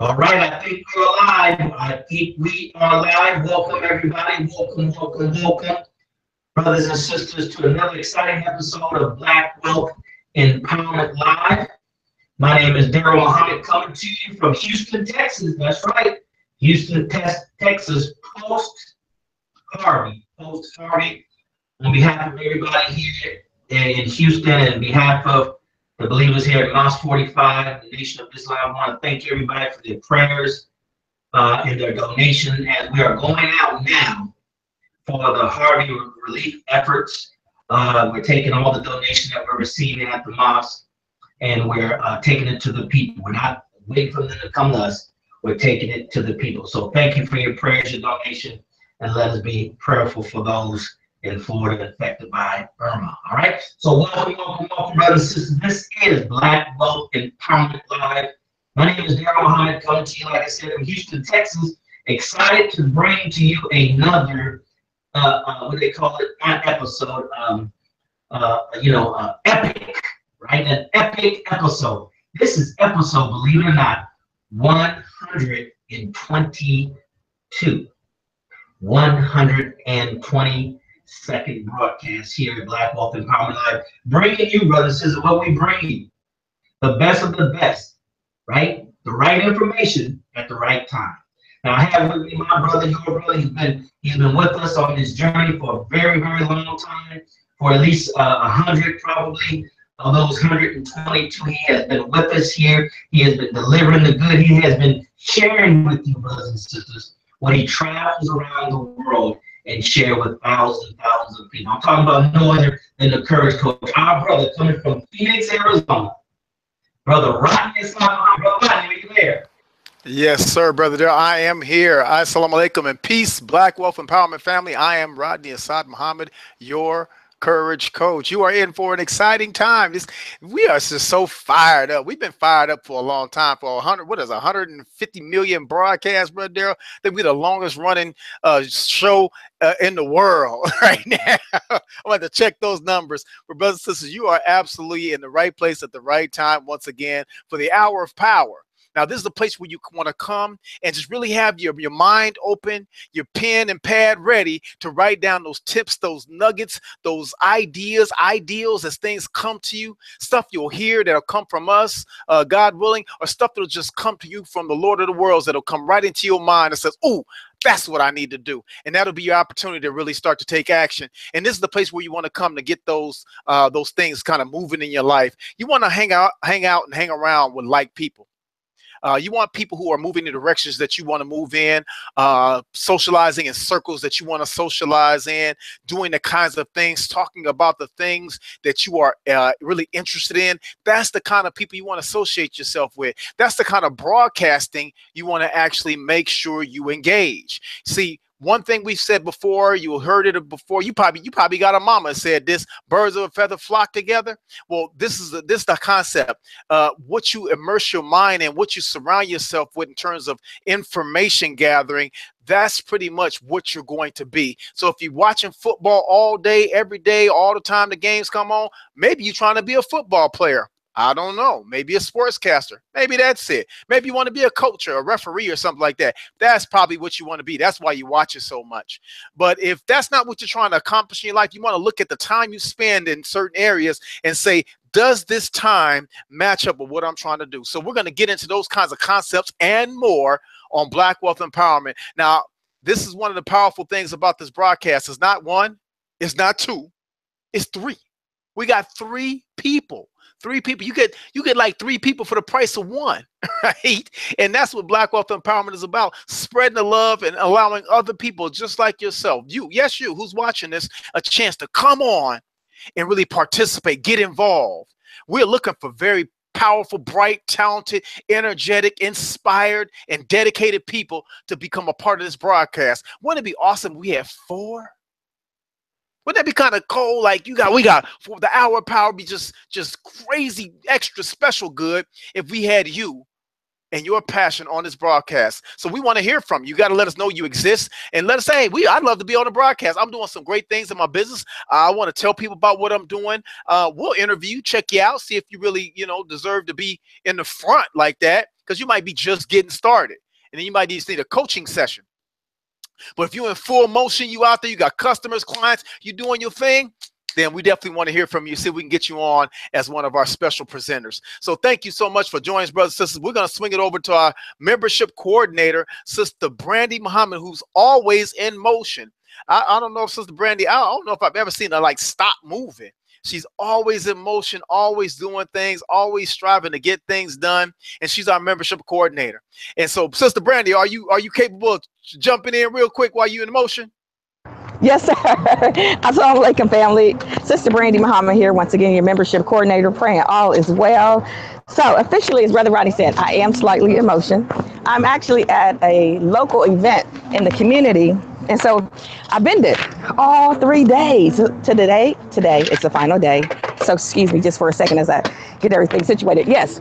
All right, I think we're live. I think we are live. Welcome, everybody. Welcome, welcome, welcome, brothers and sisters, to another exciting episode of Black Wealth Empowerment Live. My name is Daryl Muhammad, coming to you from Houston, Texas. That's right, Houston, Texas, post Harvey. Post Harvey. On behalf of everybody here in Houston, and on behalf of the believers here at Mosque 45, the Nation of Islam, I want to thank everybody for their prayers and their donation as we are going out now for the Harvey relief efforts. We're taking all the donations that we're receiving at the mosque and we're taking it to the people. We're not waiting for them to come to us. We're taking it to the people. So thank you for your prayers, your donation, and let us be prayerful for those in Florida affected by Irma. All right. So welcome, welcome, welcome, brothers and sisters. This is Black Wealth Empowerment Live. My name is Daryl Muhammad, coming to you, like I said, from Houston, Texas. Excited to bring to you another, what do they call it? Not episode, epic, right? An epic episode. This is episode, believe it or not, 122. 122nd broadcast here at Black Wealth Empowerment Live, bringing you, brothers and sisters, what we bring you, the best of the best, right? The right information at the right time. Now I have with me my brother, your brother. He's been with us on this journey for a very, very long time, for at least 100 probably. Of those 122, he has been with us here. He has been delivering the good. He has been sharing with you, brothers and sisters, when he travels around the world and share with thousands and thousands of people. I'm talking about no other than the Courage Coach, our brother coming from Phoenix, Arizona. Brother Rodney Assad. Brother Rodney, are you there? Yes, sir, brother. There, I am here. Assalamu alaikum and peace, Black Wealth Empowerment family. I am Rodney Assad Muhammad, your Courage Coach. You are in for an exciting time. We are just so fired up. We've been fired up for a long time. For 150 million broadcasts, brother Daryl. I think we're the longest running show in the world right now. I'm going to check those numbers. But brothers and sisters, you are absolutely in the right place at the right time once again for the hour of power. Now, this is the place where you want to come and just really have your mind open, your pen and pad ready to write down those tips, those nuggets, those ideas, ideals as things come to you, stuff you'll hear that'll come from us, God willing, or stuff that'll just come to you from the Lord of the worlds that'll come right into your mind and says, oh, that's what I need to do. And that'll be your opportunity to really start to take action. And this is the place where you want to come to get those things kind of moving in your life. You want to hang out and hang around with like people. You want people who are moving in directions that you want to move in, socializing in circles that you want to socialize in, doing the kinds of things, talking about the things that you are really interested in. That's the kind of people you want to associate yourself with. That's the kind of broadcasting you want to actually make sure you engage. See, one thing we've said before, you heard it before. You probably got a mama said this: birds of a feather flock together. Well, this is the concept. What you immerse your mind in, what you surround yourself with in terms of information gathering, that's pretty much what you're going to be. So if you're watching football all day, every day, all the time the games come on, maybe you're trying to be a football player. I don't know. Maybe a sportscaster. Maybe that's it. Maybe you want to be a coach or a referee or something like that. That's probably what you want to be. That's why you watch it so much. But if that's not what you're trying to accomplish in your life, you want to look at the time you spend in certain areas and say, does this time match up with what I'm trying to do? So we're going to get into those kinds of concepts and more on Black Wealth Empowerment. Now, this is one of the powerful things about this broadcast. It's not one, it's not two, it's three. We got three people. Three people. You get like three people for the price of one, right? And that's what Black Wealth Empowerment is about: spreading the love and allowing other people just like yourself, you who's watching this, a chance to come on and really participate, get involved. We're looking for very powerful, bright, talented, energetic, inspired, and dedicated people to become a part of this broadcast. Wouldn't it be awesome if we had four? Wouldn't that be kind of cool? Like we got for the hour power be just crazy, extra special good if we had you and your passion on this broadcast. So we want to hear from you. You got to let us know you exist and let us say, hey, I'd love to be on the broadcast. I'm doing some great things in my business. I want to tell people about what I'm doing. We'll interview, check you out, see if you really, deserve to be in the front like that, because you might be just getting started. And then you might need a coaching session. But if you're in full motion, you out there, you got customers, clients, you doing your thing, then we definitely want to hear from you, see if we can get you on as one of our special presenters. So thank you so much for joining us, brothers and sisters. We're going to swing it over to our membership coordinator, Sister Brandy Muhammad, who's always in motion. I don't know if Sister Brandy, I don't know if I've ever seen her like stop moving. She's always in motion, always doing things, always striving to get things done. And she's our membership coordinator. And so, Sister Brandy, are you capable of jumping in real quick while you're in motion? Yes, sir. Assalamu alaikum, family. Sister Brandy Muhammad here, once again, your membership coordinator, praying all is well. So officially, as Brother Rodney said, I am slightly in motion. I'm actually at a local event in the community. And so I've been there all 3 days to today. Today, it's the final day. So excuse me just for a second as I get everything situated. Yes,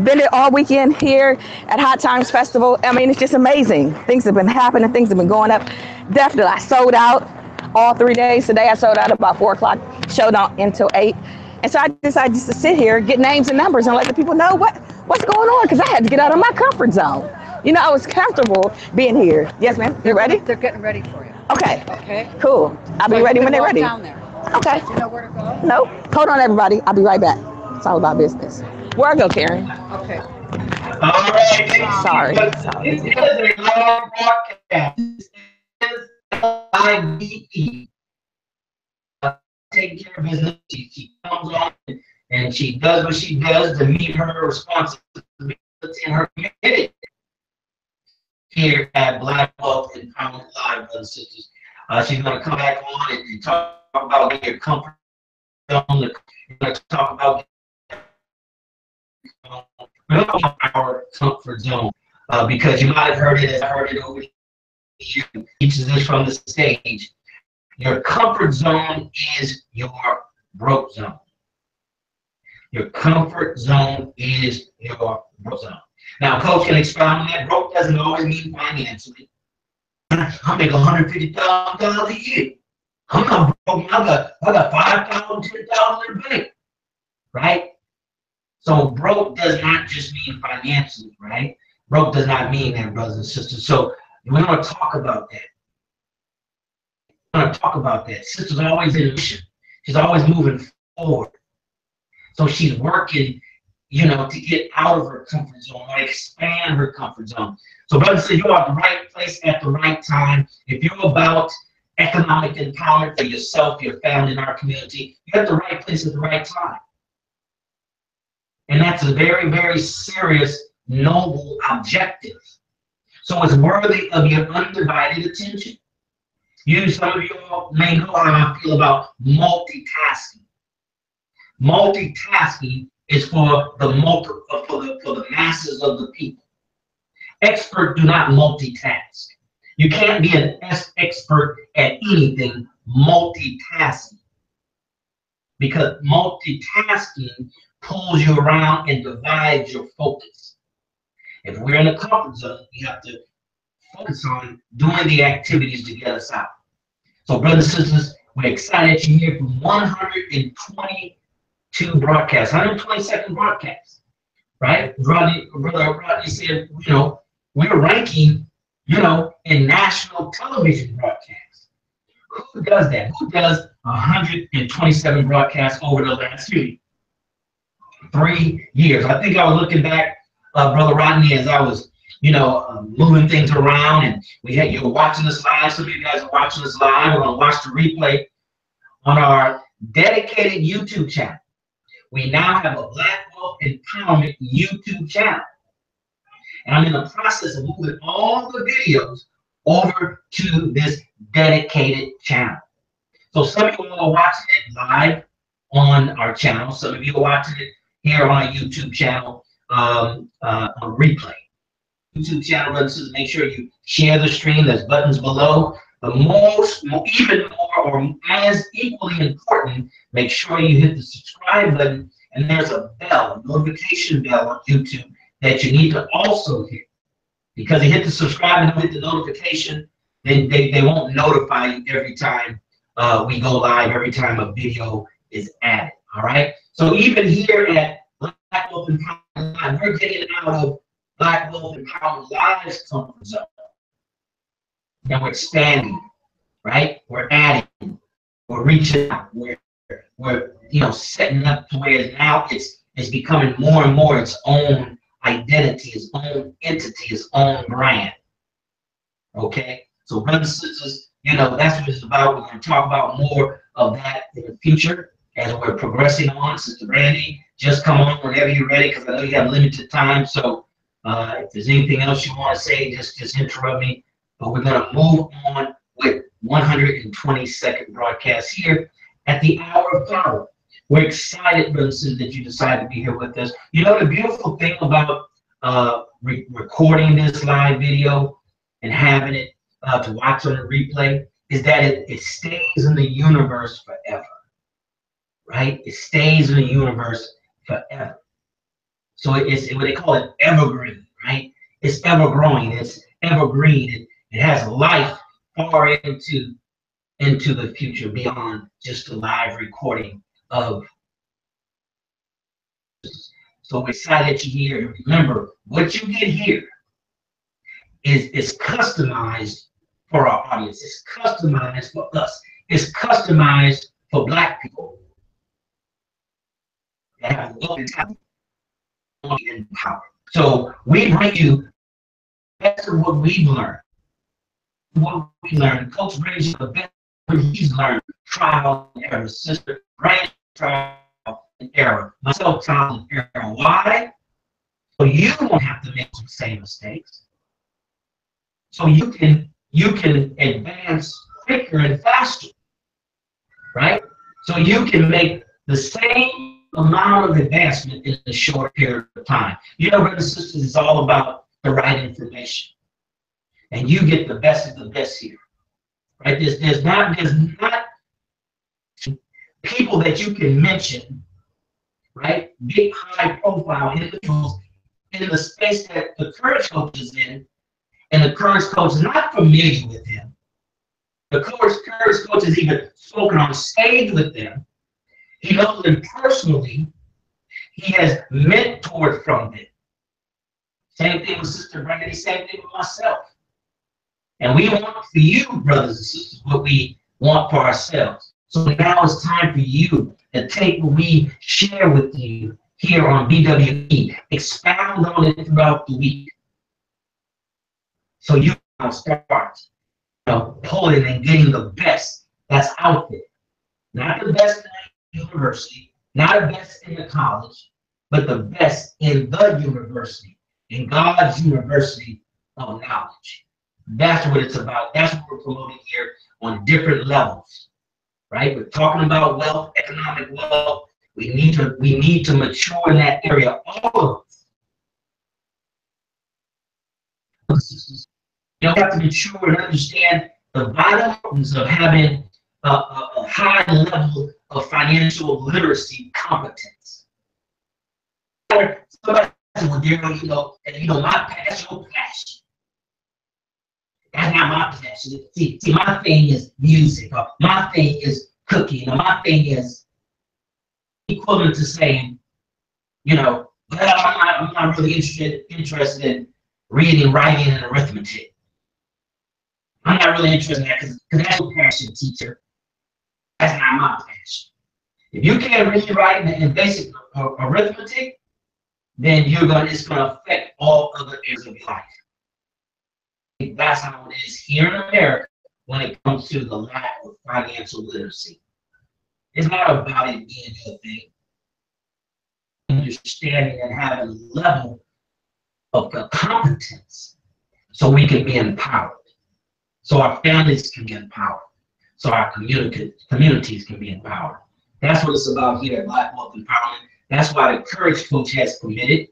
been there all weekend here at Hot Times Festival. I mean, it's just amazing. Things have been happening. Things have been going up. Definitely, I sold out all 3 days. Today, I sold out about 4 o'clock, showed out until 8. And so I decided just to sit here, get names and numbers, and let the people know what's going on, because I had to get out of my comfort zone. I was comfortable being here. Yes, ma'am. You ready? They're getting ready for you. Okay. Okay. Cool. I'll be ready when they're ready. Down there. Okay. Do you know where to go? No. Hold on, everybody. I'll be right back. It's all about business. Where I go, Karen? Okay. All right. Sorry. This is a live broadcast. This is IBE. Taking care of business. She comes on and she does what she does to meet her responsibility and her commitment here at Black Wealth Empowerment Live, brothers and sisters. She's going to come back on and talk about your comfort zone. We're going to talk about our comfort zone because you might have heard it as I heard it over here. Teaches this from the stage. Your comfort zone is your broke zone. Your comfort zone is your broke zone. Now, Coach can expound on that. Broke doesn't always mean financially. I make $150,000 a year. I'm not broke. I got $5,000, $10,000 in the bank, right? So broke does not just mean financially, right? Broke does not mean that, brothers and sisters. So we're going to talk about that. We're going to talk about that. Sister's always in motion. She's always moving forward. So she's working, to get out of her comfort zone or expand her comfort zone. So brothers and sisters, you're at the right place at the right time. If you're about economic empowerment for yourself, your family, and our community, you're at the right place at the right time. And that's a very, very serious, noble objective. So it's worthy of your undivided attention. Some of you all may know how I feel about multitasking. Multitasking is for the masses of the people. Experts do not multitask. You can't be an expert at anything multitasking, because multitasking pulls you around and divides your focus. If we're in a comfort zone, we have to focus on doing the activities to get us out. So, brothers and sisters, we're excited you're here for 122 broadcasts, 122nd broadcast, right? Brother Rodney said, we're ranking, in national television broadcasts. Who does that? Who does 127 broadcasts over the last 3 years? I think I was looking back, Brother Rodney, as I was, moving things around, and you were watching us live. Some of you guys are watching us live. We're going to watch the replay on our dedicated YouTube channel. We now have a Black Wealth Empowerment YouTube channel. And I'm in the process of moving all the videos over to this dedicated channel. So some of you are watching it live on our channel. Some of you are watching it here on our YouTube channel on replay. YouTube channel, brothers and sisters, make sure you share the stream. There's buttons below. The even more, or as equally important, make sure you hit the subscribe button, and there's a bell, a notification bell on YouTube that you need to also hit. Because they hit the subscribe and hit the notification, then they won't notify you every time we go live, every time a video is added. All right. So even here at Black Wealth Empowerment Live, we're getting out of Black Wealth Empowerment Live's comfort zone. And we're expanding, right? We're adding, we're reaching out, we're setting up to where now it's becoming more and more its own identity, its own entity, its own brand. Okay? So brothers and sisters, that's what it's about. We're going to talk about more of that in the future as we're progressing on. Sister Brandy, just come on whenever you're ready, because I know you have limited time. So if there's anything else you want to say, just interrupt me. But we're going to move on with 120-second broadcast here at the Hour of Power. We're excited, brothers and sisters, that you decided to be here with us. The beautiful thing about recording this live video and having it to watch on the replay is that it stays in the universe forever, right? It stays in the universe forever. So it's what they call it, evergreen, right? It's ever growing. It's evergreen. It has life far into the future beyond just a live recording of. So we're excited that you're here. And remember, what you get here is customized for our audience. It's customized for us. It's customized for Black people that have wealth and talent and power. So we bring you best of what we've learned. What we learned. Coach Range, the best he's learned. Trial and error. Sister Range, trial and error. Myself, trial and error. Why? So you won't have to make the same mistakes. So you can advance quicker and faster, right? So you can make the same amount of advancement in a short period of time. Brothers and sisters, it's all about the right information. And you get the best of the best here, right? There's not people that you can mention, right? Big high profile individuals in the space that the Courage Coach is in, and the Courage Coach is not familiar with them. The Courage Coach has even spoken on stage with them. He knows them personally. He has mentored from them. Same thing with Sister Brandy, same thing with myself. And we want for you, brothers and sisters, what we want for ourselves. So now it's time for you to take what we share with you here on BWE, expound on it throughout the week. So you can start pulling and getting the best that's out there. Not the best in the university, not the best in the college, but the best in the university, in God's university of knowledge. That's what it's about. That's what we're promoting here on different levels, right? We're talking about wealth, economic wealth. We need to mature in that area. All of us. You have to mature and understand the vital importance of having a high level of financial literacy competence. Somebody says, well, my passion, your passion. That's not my passion. See, my thing is music, or my thing is cooking, or my thing is equivalent to saying, well, I'm not really interested in reading, writing, and arithmetic. I'm not really interested in that because that's your passion, teacher. That's not my passion. If you can't read, write, and basic arithmetic, then it's gonna affect all other areas of your life. That's how it is here in America when it comes to the lack of financial literacy. It's not about it being your thing. Understanding and having a level of competence so we can be empowered. So our families can be empowered. So our communities can be empowered. That's what it's about here at Black Wealth Empowerment. That's why the Courage Coach has committed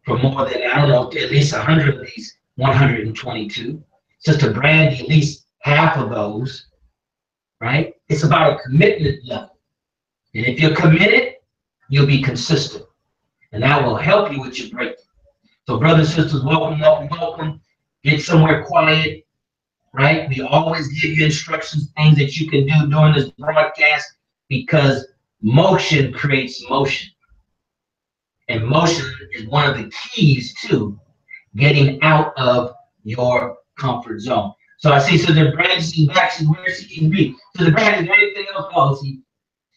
for more than, at least 100 of these 122. Sister Brandy, at least half of those, right? It's about a commitment level. And if you're committed, you'll be consistent. and that will help you with your breakthrough. So, brothers and sisters, welcome, welcome, welcome. Get somewhere quiet, right? We always give you instructions, things that you can do during this broadcast, because motion creates motion. And motion is one of the keys to getting out of your comfort zone. So I see Sister Brandy's back. She's where she can be. Sister Brandy, is there anything else? Oh,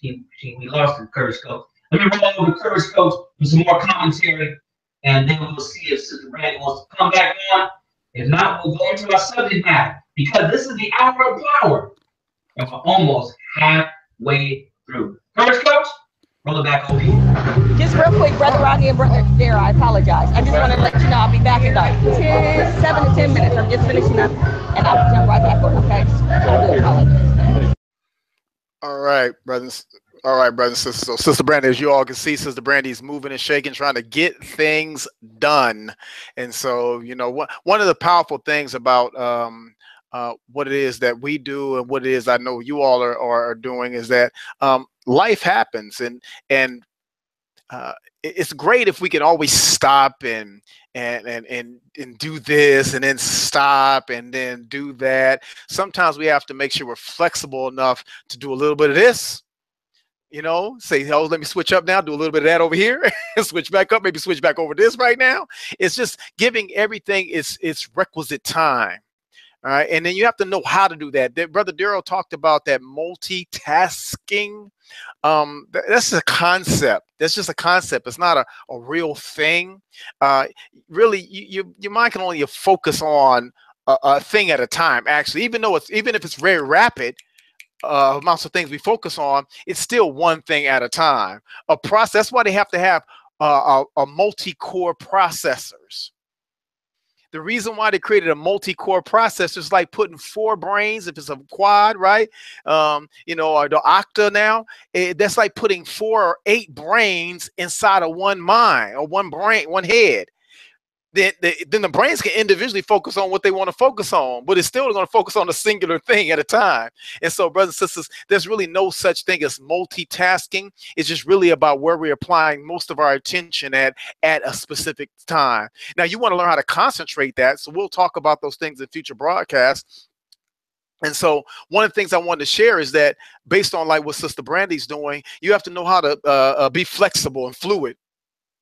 we lost her, Courage Coach. Let me roll over to Courage Coach with some more commentary, and then we'll see if Sister Brandy wants to come back on. If not, we'll go into our subject matter, because this is the hour of power, and we're almost halfway through. Courage Coach, roll it back over here. Just real quick, Brother Rodney and Brother Dare, I apologize. I just want to let you know I'll be back in like 7 to 10 minutes. I'm just finishing up, and I'll jump right back on, okay? I do apologize. All right, brothers. All right, brothers and sisters. So, Sister Brandy, as you all can see, Sister Brandy's moving and shaking, trying to get things done. And so, you know, one of the powerful things about what it is that we do and what it is I know you all are doing is that life happens, and it's great if we can always stop and do this and then stop and then do that. Sometimes we have to make sure we're flexible enough to do a little bit of this, you know, say, oh, let me switch up now, do a little bit of that over here, switch back up, maybe switch back over this right now. It's just giving everything its requisite time. All right. And then you have to know how to do that. Brother Daryl talked about that multitasking. That's a concept. That's just a concept. It's not a real thing. Really, your mind can only focus on a thing at a time, actually, even if it's very rapid. Amounts of things we focus on, it's still one thing at a time. A process. That's why they have to have a multi-core processors. The reason why they created a multi-core processor is like putting 4 brains, if it's a quad, right? You know, or the octa now, that's like putting 4 or 8 brains inside of one mind, or one brain, one head. Then the brains can individually focus on what they want to focus on, but it's still going to focus on a singular thing at a time. And so, brothers and sisters, there's really no such thing as multitasking. It's just really about where we're applying most of our attention at a specific time. Now, you want to learn how to concentrate that, so we'll talk about those things in future broadcasts. And so one of the things I wanted to share is that based on like what Sister Brandy's doing, you have to know how to be flexible and fluid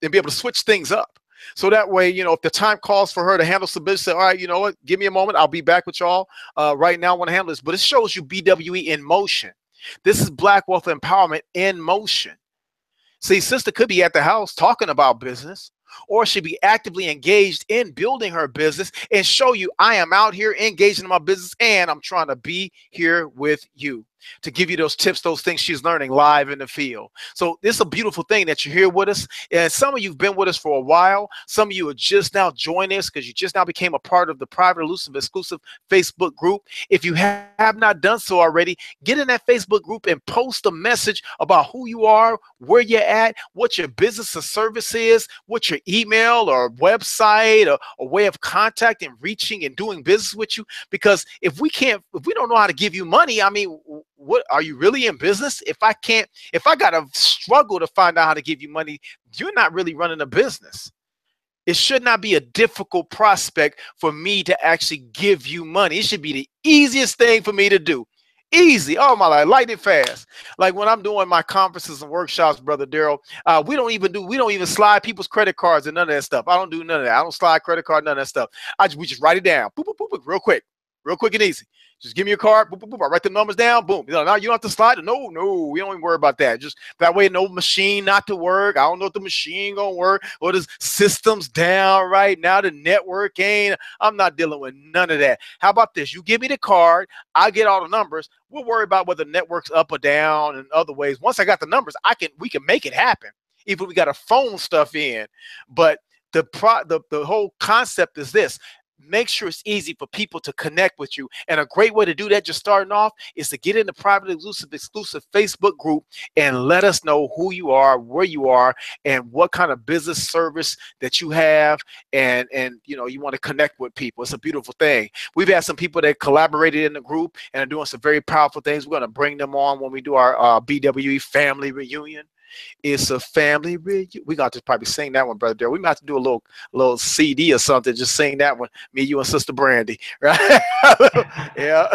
and be able to switch things up. So that way, you know, if the time calls for her to handle some business, say, all right, you know what, give me a moment. I'll be back with y'all. Right now I want to handle this. But it shows you BWE in motion. This is Black Wealth Empowerment in motion. See, sister could be at the house talking about business, or she'd be actively engaged in building her business and show you, I am out here engaging in my business and I'm trying to be here with you to give you those tips, those things she's learning live in the field. So this is a beautiful thing that you're here with us. And some of you have been with us for a while. Some of you are just now joining us because you just now became a part of the private, elusive, exclusive Facebook group. If you have not done so already, get in that Facebook group and post a message about who you are, where you're at, what your business or service is, what your email or website or a way of contacting, reaching and doing business with you. Because if we don't know how to give you money, I mean, what are you really in business? If I gotta struggle to find out how to give you money, you're not really running a business. It should not be a difficult prospect for me to actually give you money. It should be the easiest thing for me to do. Easy. Oh my life, light and fast. Like when I'm doing my conferences and workshops, Brother Daryl, we don't even slide people's credit cards and none of that stuff. I don't do none of that. I don't slide credit card, none of that stuff. We just write it down. Boop, boop, boop, boop, real quick and easy. Just give me your card. Boop, boop, boop. I write the numbers down. Boom. You know, now you don't have to slide it. No, we don't even worry about that. Just that way, no machine not to work. I don't know if the machine gonna work or the system's down right now. The network ain't. I'm not dealing with none of that. How about this? You give me the card. I get all the numbers. We'll worry about whether the network's up or down and other ways. Once I got the numbers, we can make it happen. Even if we got to phone stuff in. But the whole concept is this. Make sure it's easy for people to connect with you. And a great way to do that, just starting off, is to get in the private, elusive, exclusive Facebook group and let us know who you are, where you are, and what kind of business service that you have. And you know, you want to connect with people. It's a beautiful thing. We've had some people that collaborated in the group and are doing some very powerful things. We're going to bring them on when we do our BWE family reunion. It's a family reunion. We got to probably sing that one, Brother Daryl. We might have to do a little CD or something. Just sing that one. Me, you, and Sister Brandy, right? Yeah.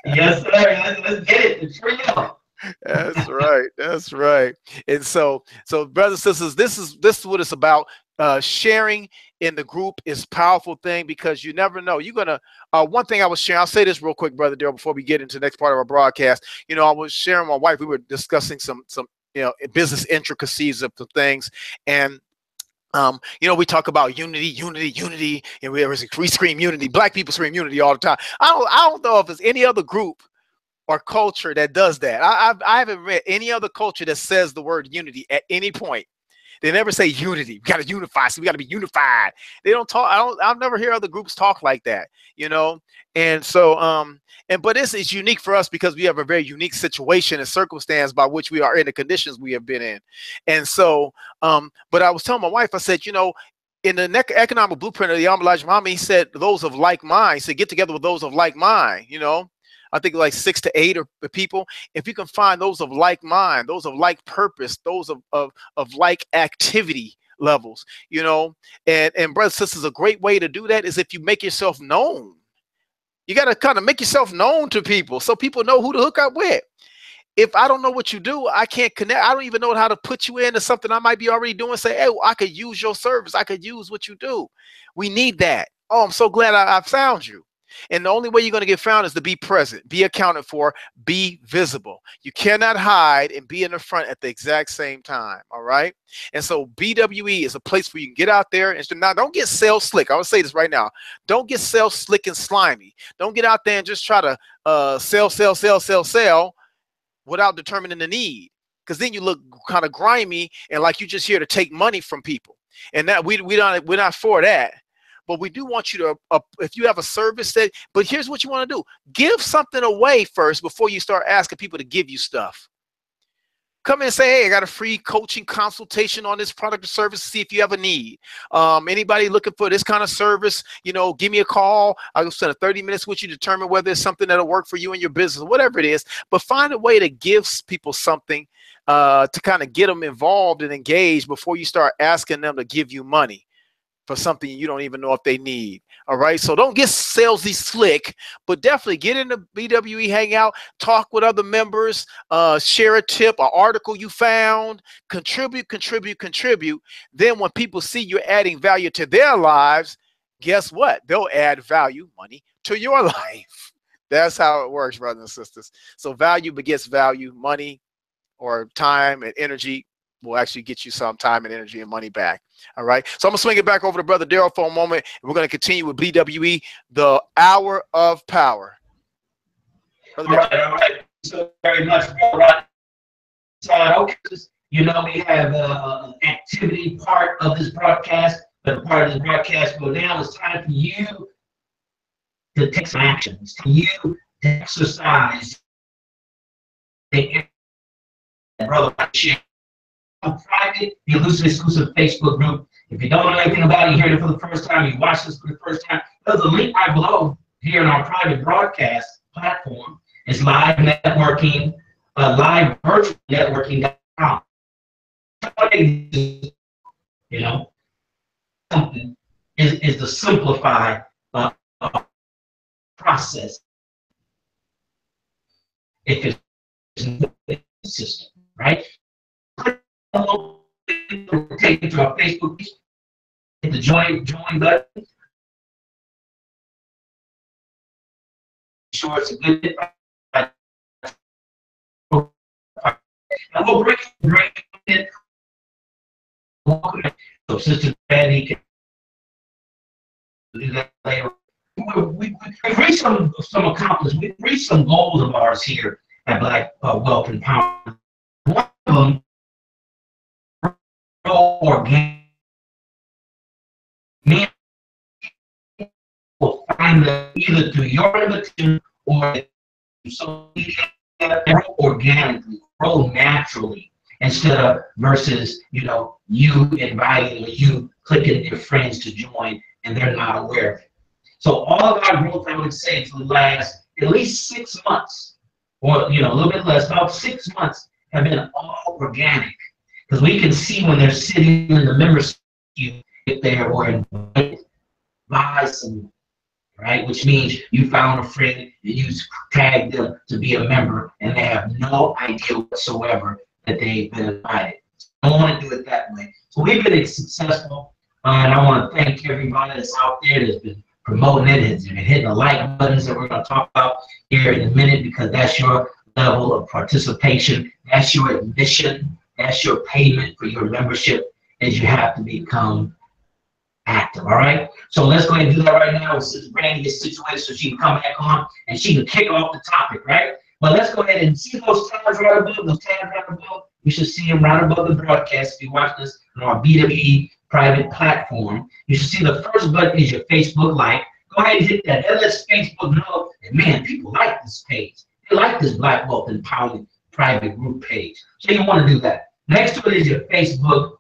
Yes, sir. Let's get it. The trio. That's right. That's right. And so brothers and sisters, this is what it's about. Sharing in the group is a powerful thing because you never know. You're gonna one thing I was sharing, I'll say this real quick, Brother Daryl, before we get into the next part of our broadcast. You know, I was sharing with my wife, we were discussing some business intricacies of the things. And we talk about unity, and we scream unity. Black people scream unity all the time. I don't know if there's any other group or culture that does that. I haven't read any other culture that says the word unity at any point. They never say unity. We got to unify. So we got to be unified. They don't talk. I've never heard other groups talk like that, And so, but this is unique for us because we have a very unique situation and circumstance by which we are in the conditions we have been in. And so, but I was telling my wife, I said, in the economic blueprint of the Elijah Muhammad, he said, those of like mind, he said, get together with those of like mind, I think like 6 to 8 people. If you can find those of like mind, those of like purpose, those of like activity levels, and brothers and sisters, a great way to do that is if you make yourself known. You got to kind of make yourself known to people so people know who to hook up with. If I don't know what you do, I can't connect. I don't even know how to put you into something I might be already doing. Say, hey, I could use your service. I could use what you do. We need that. Oh, I'm so glad I found you. And the only way you're going to get found is to be present, be accounted for, be visible. You cannot hide and be in the front at the exact same time. All right. And so BWE is a place where you can get out there and now don't get sales slick. I would say this right now. Don't get sales slick and slimy. Don't get out there and just try to sell without determining the need. Because then you look kind of grimy and like you're just here to take money from people. And that we're not for that. But we do want you to, if you have a service but here's what you want to do. Give something away first before you start asking people to give you stuff. Come in and say, hey, I got a free coaching consultation on this product or service to see if you have a need. Anybody looking for this kind of service, give me a call. I'll spend 30 minutes with you to determine whether it's something that'll work for you and your business, whatever it is. But find a way to give people something to kind of get them involved and engaged before you start asking them to give you money for something you don't even know if they need. All right. So don't get salesy slick, but definitely get in the BWE hangout, talk with other members, share a tip, an article you found, contribute. Then when people see you're adding value to their lives, guess what? They'll add value, money, to your life. That's how it works, brothers and sisters. So value begets value, money or time and energy will actually get you some time and energy and money back. All right. So I'm going to swing it back over to Brother Daryl for a moment. And we're going to continue with BWE, the Hour of Power. All right. So very much. So, we have an activity part of this broadcast, but part of this broadcast go down. It's time for you to take some action. It's for you to exercise the brother share. Private, the Elusive Exclusive Facebook group. If you don't know anything about it, you heard it for the first time, you watch this for the first time, there's a link right below here in our private broadcast platform. It's live networking, live virtual networking.com. Something is to simplify process. If it's a system, right? Take it to our Facebook page, hit the join button. Sure, it's a good. And we'll break it. So Sister Betty can do that later. We've reached some accomplishments. We've reached some goals of ours here at Black Wealth Empowerment. One of them, organic. Men will find them either through your invitation or social media, organically, grow naturally, instead of versus you inviting or you clicking your friends to join and they're not aware of it. So all of our growth, I would say, for the last at least 6 months, or a little bit less, about 6 months, have been all organic. Because we can see when they're sitting in the membership if they were invited by someone, right? Which means you found a friend and you tagged them to be a member and they have no idea whatsoever that they've been invited. I don't want to do it that way. So we've been successful, and I want to thank everybody that's out there that's been promoting it, has been hitting the like buttons that we're going to talk about here in a minute, because that's your level of participation, that's your admission, that's your payment for your membership, as you have to become active. All right, so let's go ahead and do that right now. Sister Brandy gets situated so she can come back on and she can kick off the topic, right? But let's go ahead and see those tabs right above, those tabs right above. You should see them right above the broadcast. If you watch this on our BWE private platform, you should see the first button is your Facebook like. Go ahead and hit that. That lets Facebook know that, man, people like this page. They like this Black Wealth Empowerment private group page. So you want to do that. Next to it is your Facebook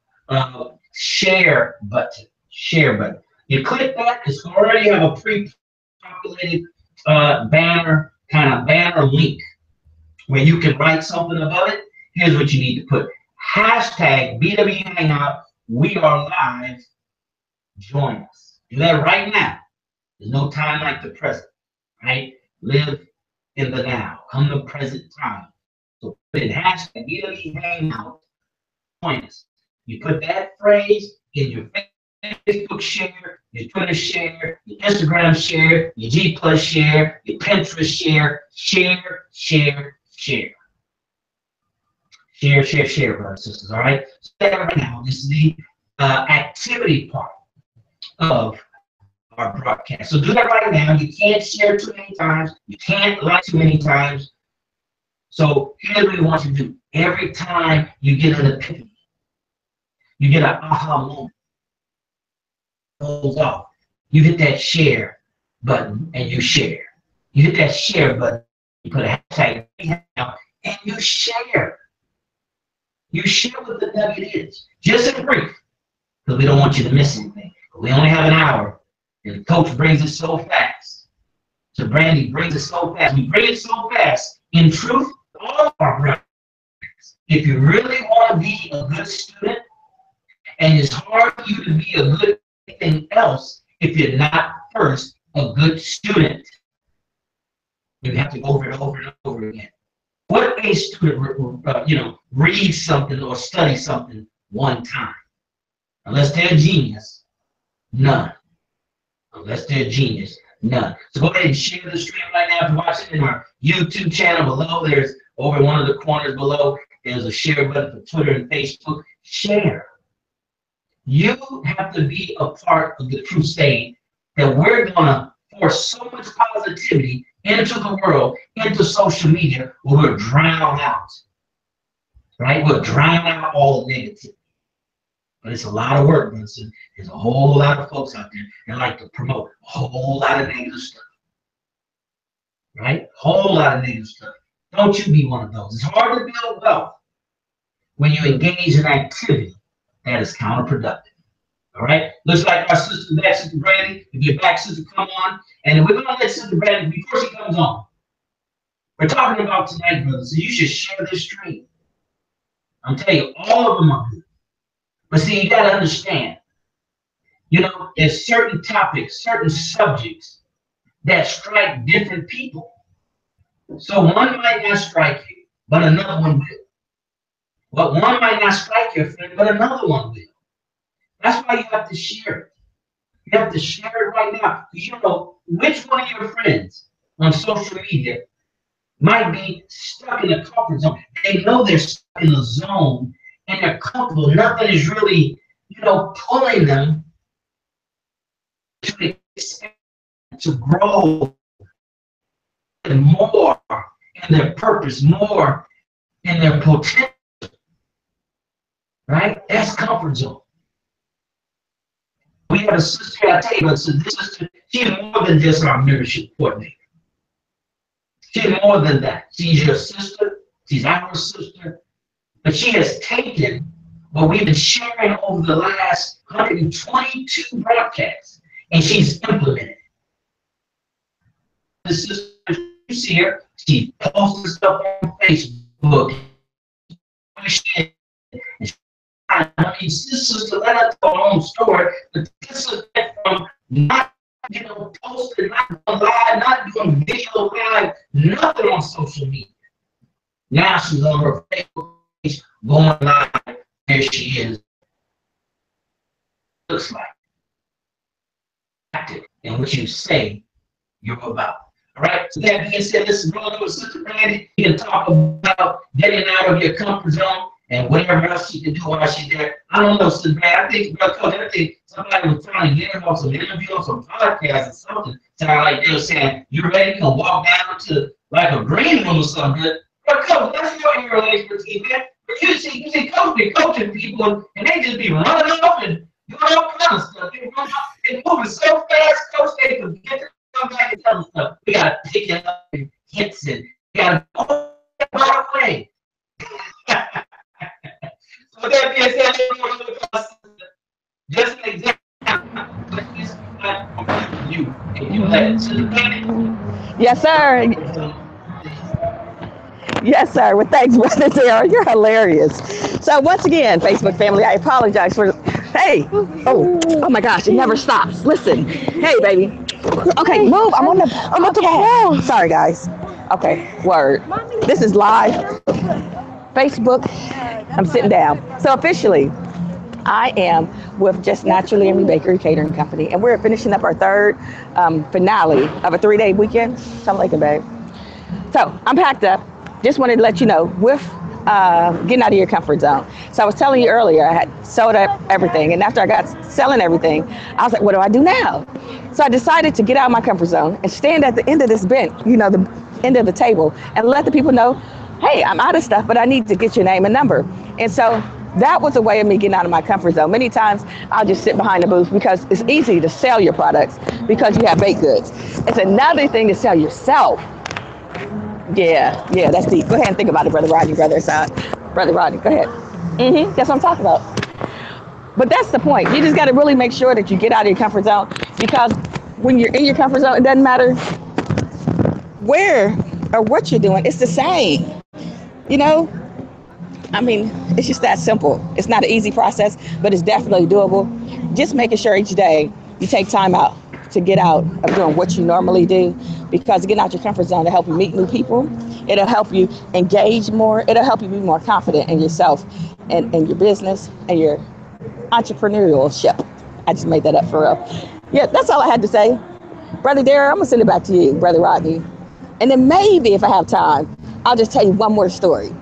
share button. Share button. You click that. It's already have a pre-populated banner link where you can write something above it. Here's what you need to put. Hashtag BWE Hangout. We are live. Join us. Do that right now. There's no time like the present, right? Live in the now. Come the present time. So put in hashtag BWE Hangout. Join us. You put that phrase in your Facebook share, your Twitter share, your Instagram share, your G Plus share, your Pinterest share, share. Share, brothers and sisters, all right? So right now, this is the activity part of our broadcast. So do that right now. You can't share too many times. You can't like too many times. So here's what we want you to do. Every time you get an epiphany, you get an aha moment, goes off, you hit that share button and you share. You hit that share button, you put a hashtag and you share. You share what the nugget is, just in brief, because we don't want you to miss anything. We only have an hour, and the coach brings it so fast. So Brandy brings it so fast. We bring it so fast. In truth, all of our brothers, if you really want to be a good student, and it's hard for you to be a good thing else if you're not first a good student, you have to go over it over and over again. What a student, reads something or studies something one time? Unless they're a genius, none. Unless they're a genius, none. So go ahead and share the stream right now. If you're watching in our YouTube channel below, there's over one of the corners below, there's a share button for Twitter and Facebook. Share. You have to be a part of the crusade that we're going to force so much positivity into the world, into social media, where we'll drown out, right? We'll drown out all the negativity. But it's a lot of work, Vincent. There's a whole lot of folks out there that like to promote a whole lot of negative stuff, right? A whole lot of negative stuff. Don't you be one of those. It's hard to build wealth when you engage in activity that is counterproductive. All right? Looks like our sister back, Sister Brandy. If you're back, sister, come on. And we're going to let Sister Brandy, before she comes on, we're talking about tonight, brothers, so you should share this stream. I'm telling you, all of them are good. But see, you got to understand, there's certain topics, certain subjects that strike different people. So one might not strike you, but another one will. But one might not strike your friend, but another one will. That's why you have to share it. You have to share it right now. Because you know which one of your friends on social media might be stuck in a comfort zone. They know they're stuck in a zone and they're comfortable. Nothing is really, pulling them to expand, to grow and more in their purpose, more in their potential. Right? That's comfort zone. We have a sister, I tell you, so this sister, she's more than just our membership coordinator. She's more than that. She's your sister. She's our sister. But she has taken what we've been sharing over the last 122 broadcasts, and she's implemented it. The sister, you see her, she posted stuff on Facebook. time. I mean, sisters to let us tell our own story, but this is from not, posting, not doing live, not doing video live, nothing on social media. Now she's on her Facebook page, going live. There she is. Looks like. And what you say you're about. All right. So that being said, this is Brother with Sister Brandy. You can talk about getting out of your comfort zone and whatever else she can do while she's there. I don't know, Sister Brandy. I think, Brother Coach, I think somebody was trying to get her on some interview or some podcast or something. Sound like they were saying, you ready to walk down to like a green room or something. Brother Coach, that's your area of expertise, man. But you see Coach be coaching people and they just be running off and doing all kind of stuff. They moving so fast, Coach, they forget to come back and tell us stuff. We gotta pick it up and hits it. We gotta go right away. So that being said, just an example. You and you let it to the planet. Yes, sir. Yes, sir. Well, thanks, Brother Daryl. You're hilarious. So once again, Facebook family, I apologize for. Hey. Oh my gosh, it never stops. Listen. Hey, baby. Okay, move. I'm on the phone. Sorry, guys. Okay, word. This is live. Facebook. I'm sitting down. So officially, I am with Just Naturally Amy Bakery Catering Company, and we're finishing up our third finale of a 3-day weekend. Something like it, babe. So I'm packed up. Just wanted to let you know, with getting out of your comfort zone. So I was telling you earlier, I had sold up everything, and after I got selling everything, I was like, what do I do now? So I decided to get out of my comfort zone and stand at the end of this bench, the end of the table, and let the people know, hey, I'm out of stuff, but I need to get your name and number. And so that was a way of me getting out of my comfort zone. Many times I'll just sit behind the booth because it's easy to sell your products because you have baked goods. It's another thing to sell yourself. Yeah, that's deep. Go ahead and think about it, Brother Rodney, Brother Assad. Brother Rodney, go ahead. That's what I'm talking about. But that's the point. You just got to really make sure that you get out of your comfort zone, because when you're in your comfort zone, it doesn't matter where or what you're doing. It's the same. I mean, it's just that simple. It's not an easy process, but it's definitely doable. Just making sure each day you take time out to get out of doing what you normally do, because getting out your comfort zone will help you meet new people. It'll help you engage more. It'll help you be more confident in yourself and your business and your entrepreneurship. I just made that up for real. Yeah, that's all I had to say. Brother Darrell, I'm gonna send it back to you, Brother Rodney. And then maybe if I have time, I'll just tell you one more story.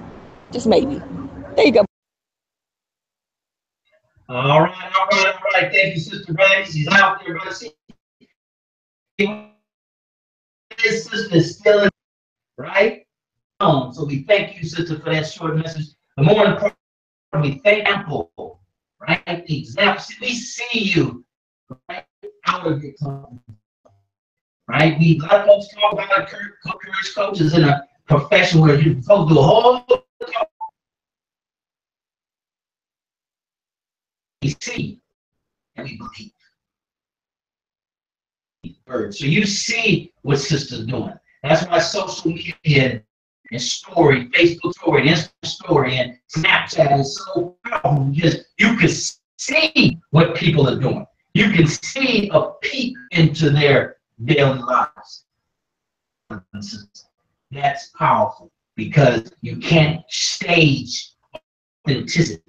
Just maybe. There you go. All right. Thank you, Sister Brandy. She's out there, brother. This sister is still in, right? So we thank you, sister, for that short message. The more important, we thank Apple, right? The example, we see you, right? Out of your comfort, right? A lot of folks talk about courage coaches in a profession where you folks do a whole we see and we believe. So you see what sister's doing. That's why social media and story, Facebook story, and Instagram story, and Snapchat is so powerful, because you can see what people are doing. You can see a peek into their daily lives. That's powerful, because you can't stage authenticity.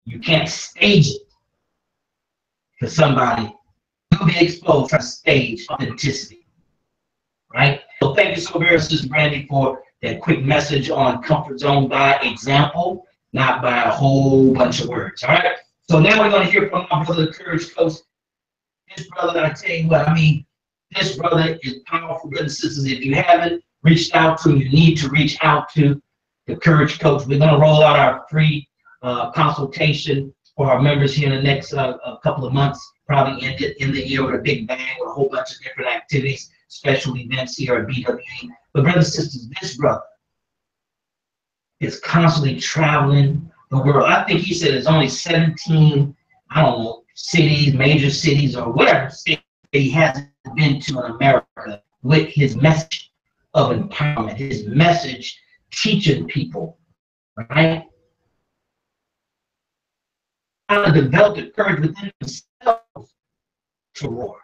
You can't stage it for somebody. You'll be exposed to stage authenticity, right? So thank you so very much, Sister Brandy, for that quick message on comfort zone by example, not by a whole bunch of words, all right? So now we're going to hear from my brother, the Courage Coach. This brother, I tell you what, this brother is powerful, brothers and sisters. If you haven't reached out to, you need to reach out to the Courage Coach. We're going to roll out our free consultation for our members here in the next couple of months, probably in the year with a big bang, with a whole bunch of different activities, special events here at BWE. But brothers and sisters, this brother is constantly traveling the world. I think he said there's only 17, cities, major cities, or whatever state he hasn't been to in America, with his message of empowerment, his message teaching people, right? how to develop the courage within themselves to roar.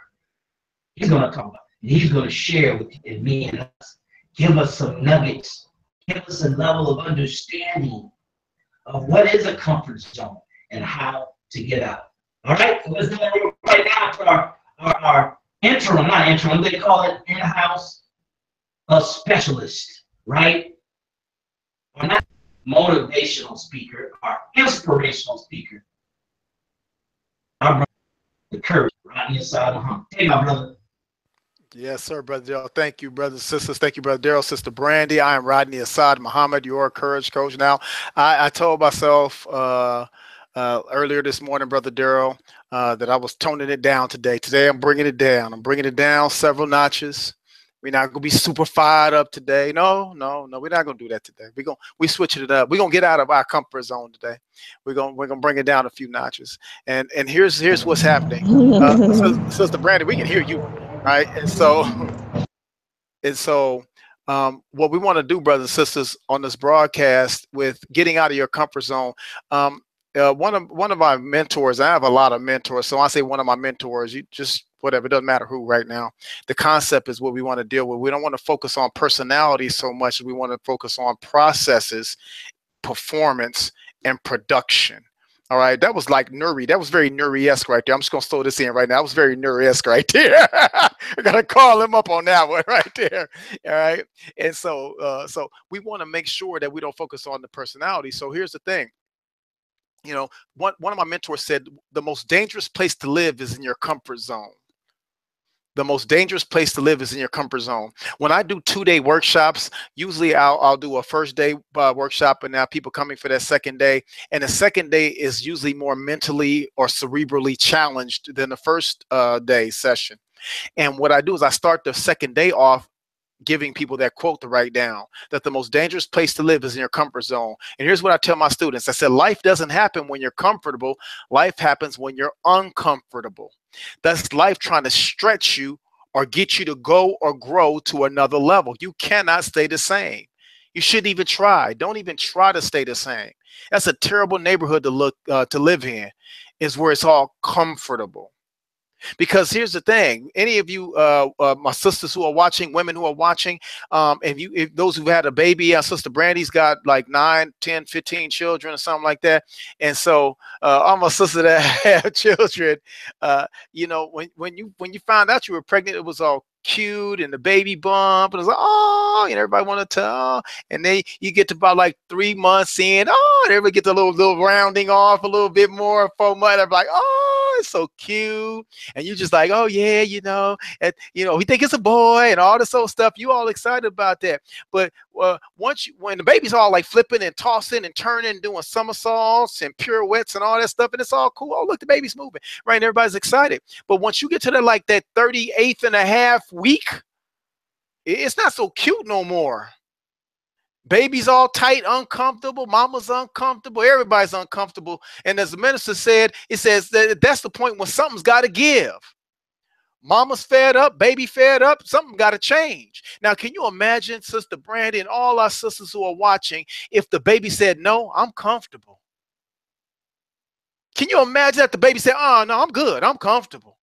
He's going to talk about it. And he's going to share with me and us. Give us some nuggets. Give us a level of understanding of what is a comfort zone and how to get out. All right, so let's go right now to our interim, not interim, they call it in-house specialist, right? Or not motivational speaker, our inspirational speaker. Our brother, the courage, Rodney Assad Muhammad. Hey, my brother. Yes, sir, Brother Daryl. Thank you, brothers and sisters. Thank you, Brother Daryl, Sister Brandy. I am Rodney Assad Muhammad, your courage coach. Now, I told myself earlier this morning, Brother Daryl, that I was toning it down today. Today, I'm bringing it down. I'm bringing it down several notches. We're not gonna be super fired up today. No, we're not gonna do that today. We switching it up. We're gonna get out of our comfort zone today. We're gonna bring it down a few notches. And here's what's happening. Sister Brandy, we can hear you, right? And so what we want to do, brothers and sisters, on this broadcast with getting out of your comfort zone. One of my mentors, I have a lot of mentors, so I say one of my mentors, you just whatever, it doesn't matter who right now. The concept is what we want to deal with. We don't want to focus on personality so much. We want to focus on processes, performance, and production. All right, that was like Nuri. That was very Nuri-esque right there. I'm just gonna throw this in right now. That was very Nuri-esque right there. I gotta call him up on that one right there. All right, and so we want to make sure that we don't focus on the personality. So here's the thing. You know, one of my mentors said the most dangerous place to live is in your comfort zone. The most dangerous place to live is in your comfort zone. When I do 2-day workshops, usually I'll do a first day workshop, and now people coming for that second day. And the second day is usually more mentally or cerebrally challenged than the first day session. And what I do is I start the second day off giving people that quote to write down, that the most dangerous place to live is in your comfort zone. And here's what I tell my students. I said, life doesn't happen when you're comfortable. Life happens when you're uncomfortable. That's life trying to stretch you or get you to go or grow to another level. You cannot stay the same. You shouldn't even try. Don't even try to stay the same. That's a terrible neighborhood to live in, is where it's all comfortable. Because here's the thing, any of you, my sisters who are watching, women who are watching, if those who've had a baby, Sister Brandy's got like 9, 10, 15 children or something like that. And so all my sisters that have children, you know, when you found out you were pregnant, it was all cute and the baby bump and it was like, oh, and everybody wanted to, oh, and then you get to about like 3 months in, oh, and everybody gets a little rounding off a little bit more, 4 months, I'm like, oh, it's so cute. And you just like, oh yeah, you know, and you know, we think it's a boy and all this old stuff. You all excited about that. But when the baby's all like flipping and tossing and turning, doing somersaults and pirouettes and all that stuff, and it's all cool. Oh, look, the baby's moving, right? And everybody's excited. But once you get to that, like that 38th and a half week, it's not so cute no more. Baby's all tight, uncomfortable. Mama's uncomfortable. Everybody's uncomfortable. And as the minister said, it says that that's the point when something's got to give. Mama's fed up, baby fed up, something got to change. Now, can you imagine, Sister Brandy and all our sisters who are watching, if the baby said, no, I'm comfortable? Can you imagine that the baby said, oh, no, I'm good. I'm comfortable.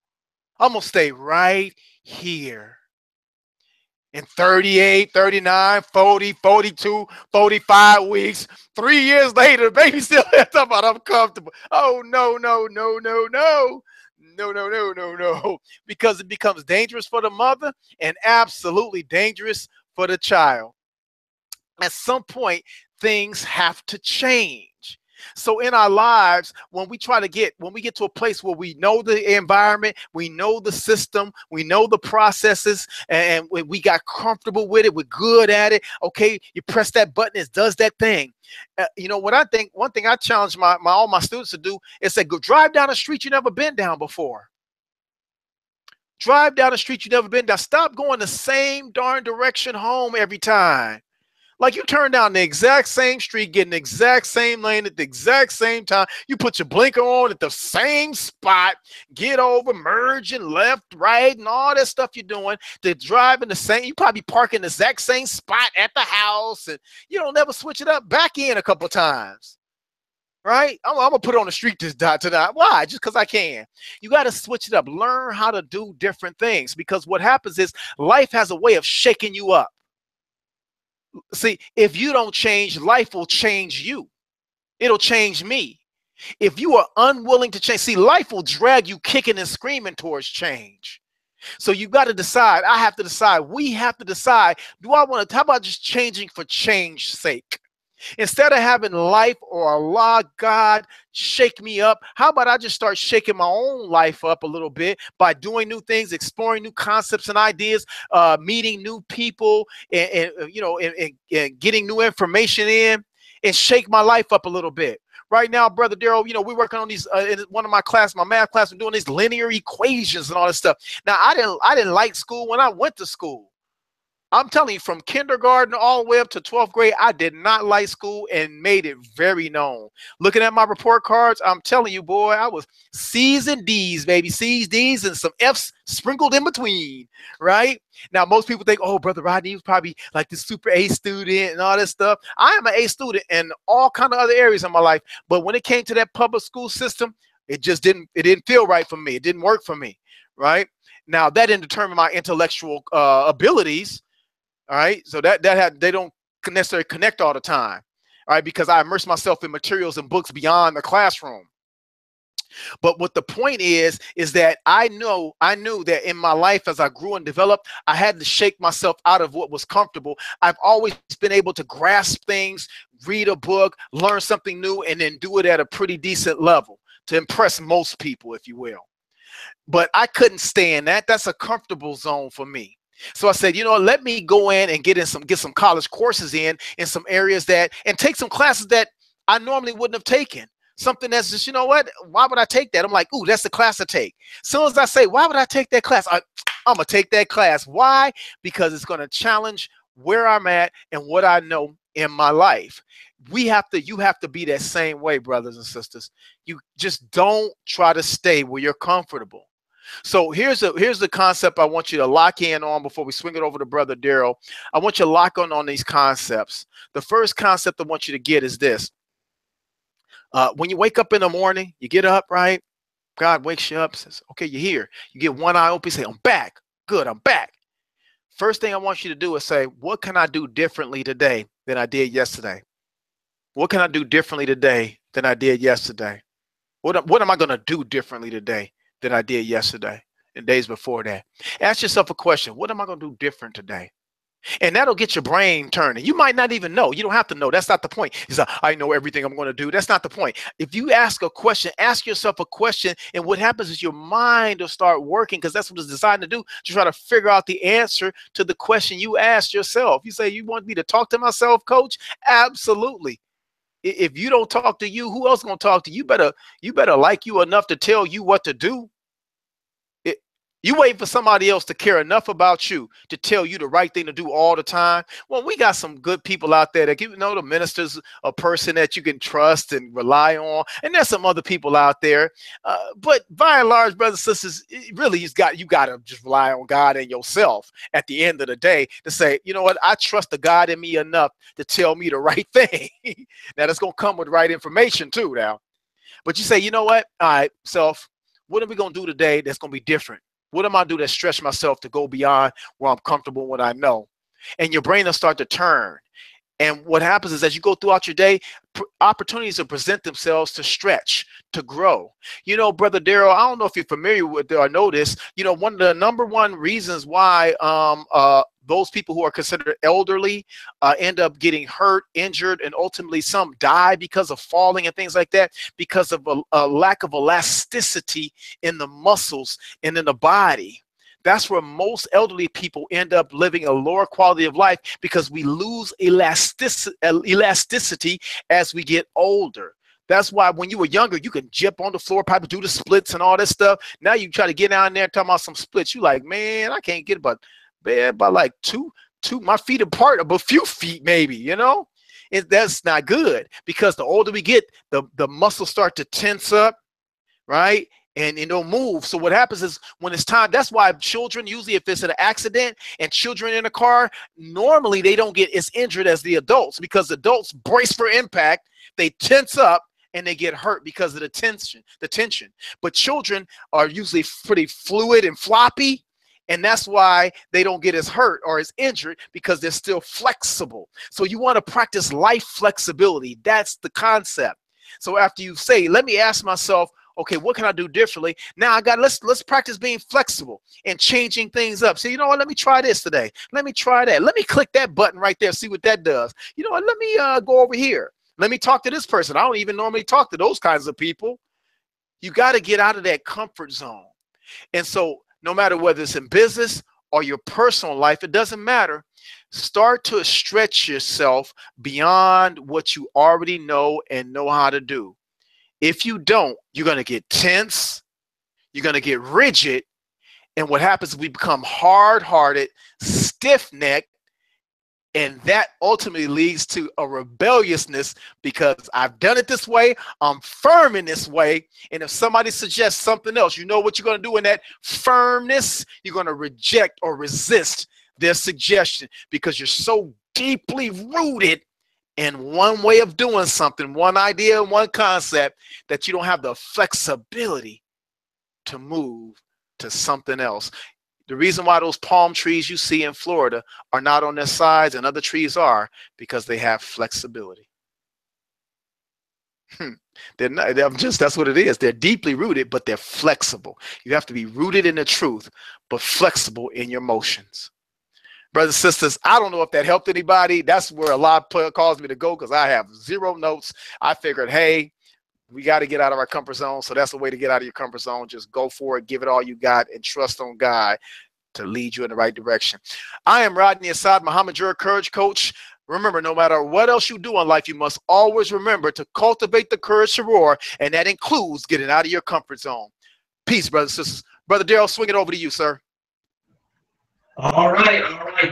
I'm going to stay right here. In 38, 39, 40, 42, 45 weeks, 3 years later, the baby still talking about I'm comfortable. Oh, no. No. Because it becomes dangerous for the mother and absolutely dangerous for the child. At some point, things have to change. So in our lives, when we get to a place where we know the environment, we know the system, we know the processes, and when we got comfortable with it, we're good at it. Okay, you press that button, it does that thing. You know what I think? One thing I challenge all my students to do is say, go drive down a street you've never been down before. Drive down a street you've never been down. Stop going the same darn direction home every time. Like you turn down the exact same street, getting the exact same lane at the exact same time. You put your blinker on at the same spot, get over, merging left, right, and all that stuff you're doing. They're driving the same. You probably park in the exact same spot at the house, and you don't never switch it up. Back in a couple times, right? I'm gonna put on the street this tonight. Why? Just because I can. You got to switch it up. Learn how to do different things, because what happens is life has a way of shaking you up. See, if you don't change, life will change you. It'll change me. If you are unwilling to change, see, life will drag you kicking and screaming towards change. So you got to decide. I have to decide. We have to decide. Do I want to, how about just changing for change's sake? Instead of having life or Allah, God, shake me up, how about I just start shaking my own life up a little bit by doing new things, exploring new concepts and ideas, meeting new people, and you know, and getting new information in, and shake my life up a little bit. Right now, Brother Daryl, you know, we're working on these in one of my class, my math class, we're doing these linear equations and all this stuff. Now, I didn't like school when I went to school. I'm telling you, from kindergarten all the way up to 12th grade, I did not like school and made it very known. Looking at my report cards, I'm telling you, boy, I was C's and D's, baby. C's, D's, and some F's sprinkled in between, right? Now, most people think, oh, Brother Rodney was probably like the super A student and all this stuff. I am an A student in all kind of other areas of my life. But when it came to that public school system, it didn't feel right for me. It didn't work for me, right? Now, that didn't determine my intellectual abilities. All right, so they don't necessarily connect all the time, all right, because I immerse myself in materials and books beyond the classroom. But what the point is that I knew that in my life, as I grew and developed, I had to shake myself out of what was comfortable. I've always been able to grasp things, read a book, learn something new, and then do it at a pretty decent level to impress most people, if you will. But I couldn't stay in that. That's a comfortable zone for me. So I said, you know, let me go in and get some college courses in some areas and take some classes that I normally wouldn't have taken. Something that's just, you know what, why would I take that? I'm like, ooh, that's the class to take. As soon as I say, why would I take that class? I'm going to take that class. Why? Because it's going to challenge where I'm at and what I know in my life. You have to be that same way, brothers and sisters. You just don't try to stay where you're comfortable. So here's the concept I want you to lock in on before we swing it over to Brother Daryl. I want you to lock on these concepts. The first concept I want you to get is this. When you wake up in the morning, you get up, right? God wakes you up, says, okay, you're here. You get one eye open, say, I'm back. Good, I'm back. First thing I want you to do is say, what can I do differently today than I did yesterday? What can I do differently today than I did yesterday? What am I going to do differently today than I did yesterday and days before that? Ask yourself a question. What am I going to do different today? And that'll get your brain turning. You might not even know. You don't have to know. That's not the point. It's like, I know everything I'm going to do. That's not the point. If you ask a question, ask yourself a question, and what happens is your mind will start working, because that's what it's designed to do, to try to figure out the answer to the question you asked yourself. You say, you want me to talk to myself, coach? Absolutely. If you don't talk to you, who else going to talk to you? You better like you enough to tell you what to do. You wait for somebody else to care enough about you to tell you the right thing to do all the time. Well, we got some good people out there that, you know, the minister's a person that you can trust and rely on. And there's some other people out there. But by and large, brothers and sisters, really, you got to just rely on God and yourself at the end of the day to say, you know what, I trust the God in me enough to tell me the right thing. Now, that's going to come with the right information too now. But you say, you know what, all right, self, what are we going to do today that's going to be different? What am I do to stretch myself to go beyond where I'm comfortable, what I know? And your brain will start to turn. And what happens is, as you go throughout your day, opportunities will present themselves to stretch, to grow. You know, Brother Daryl, I don't know if you're familiar with or know this, you know, one of the number one reasons why those people who are considered elderly end up getting hurt, injured, and ultimately some die because of falling and things like that, because of a lack of elasticity in the muscles and in the body. That's where most elderly people end up living a lower quality of life, because we lose elasticity as we get older. That's why when you were younger, you could jump on the floor, probably do the splits and all this stuff. Now you try to get down there and talk about some splits. You like, man, I can't get about like two, my feet apart, a few feet maybe, you know? That's not good, because the older we get, the muscles start to tense up, right? And it don't move. So what happens is, when it's time, that's why children, usually if it's an accident and children in a car, normally they don't get as injured as the adults, because adults brace for impact, they tense up, and they get hurt because of the tension. But children are usually pretty fluid and floppy, and that's why they don't get as hurt or as injured, because they're still flexible. So you want to practice life flexibility. That's the concept. So after you say, let me ask myself, okay, what can I do differently? Now let's practice being flexible and changing things up. So, you know what, let me try this today. Let me try that. Let me click that button right there, see what that does. You know what, let me go over here. Let me talk to this person. I don't even normally talk to those kinds of people. You got to get out of that comfort zone. And so no matter whether it's in business or your personal life, it doesn't matter. Start to stretch yourself beyond what you already know and know how to do. If you don't, you're going to get tense, you're going to get rigid, and what happens is we become hard-hearted, stiff-necked, and that ultimately leads to a rebelliousness, because I've done it this way, I'm firm in this way, and if somebody suggests something else, you know what you're going to do in that firmness? You're going to reject or resist their suggestion, because you're so deeply rooted in one way of doing something, one idea, one concept, that you don't have the flexibility to move to something else. The reason why those palm trees you see in Florida are not on their sides and other trees are, because they have flexibility. They're not, that's what it is. They're deeply rooted, but they're flexible. You have to be rooted in the truth, but flexible in your motions. Brothers and sisters, I don't know if that helped anybody. That's where a lot calls me to go, because I have zero notes. I figured, hey, we got to get out of our comfort zone. So that's the way to get out of your comfort zone. Just go for it. Give it all you got and trust on God to lead you in the right direction. I am Rodney Assad Muhammad, your courage coach. Remember, no matter what else you do in life, you must always remember to cultivate the courage to roar, and that includes getting out of your comfort zone. Peace, brothers and sisters. Brother Daryl, swing it over to you, sir. All right.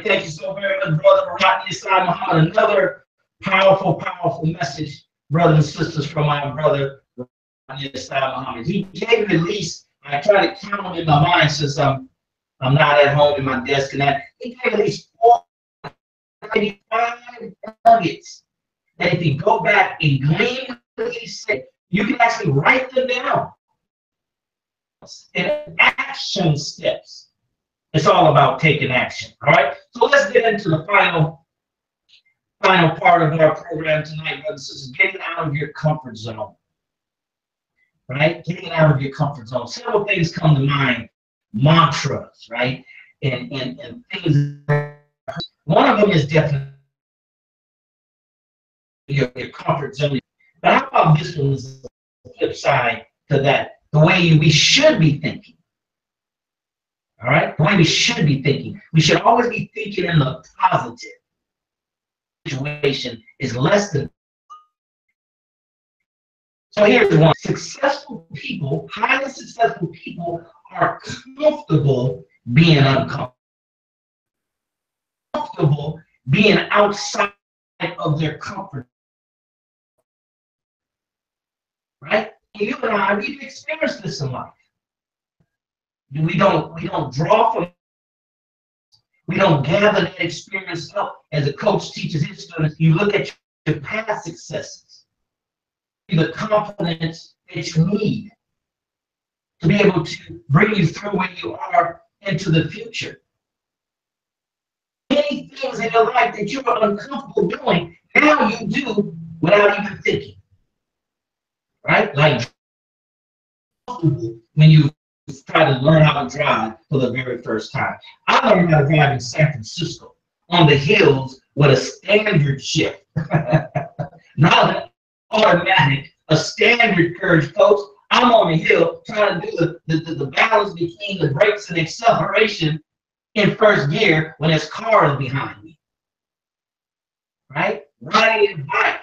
Thank you so very much, Brother Rodney Assad Muhammad. Another powerful message, brothers and sisters, from my brother Rodney Assad Muhammad. He gave at least, I try to count them in my mind since I'm not at home in my desk, and that he gave at least 4, maybe 5 nuggets that if you go back and glean what he said, you can actually write them down in action steps. It's all about taking action. All right. So let's get into the final part of our program tonight, brothers and sisters. Getting out of your comfort zone. Right? Getting out of your comfort zone. Several things come to mind. Mantras, right? And things. One of them is definitely your comfort zone. But how about this one is the flip side to that? The way we should be thinking. All right, the way we should be thinking. We should always be thinking in the positive. Situation is less than. So here's one. Successful people, highly successful people, are comfortable being uncomfortable. Comfortable being outside of their comfort. Right? And you and I, we've experienced this in life. We don't draw from, we don't gather that experience up. As a coach teaches his students, you look at your past successes, the confidence that you need to be able to bring you through where you are into the future. Many things in your life that you were uncomfortable doing, now you do without even thinking. Right? Like when you try to learn how to drive for the very first time. I learned how to drive in San Francisco on the hills with a standard shift. Not an automatic, a standard courage coach. I'm on the hill trying to do the balance between the brakes and acceleration in first gear when there's cars behind me. Right? Riding a bike.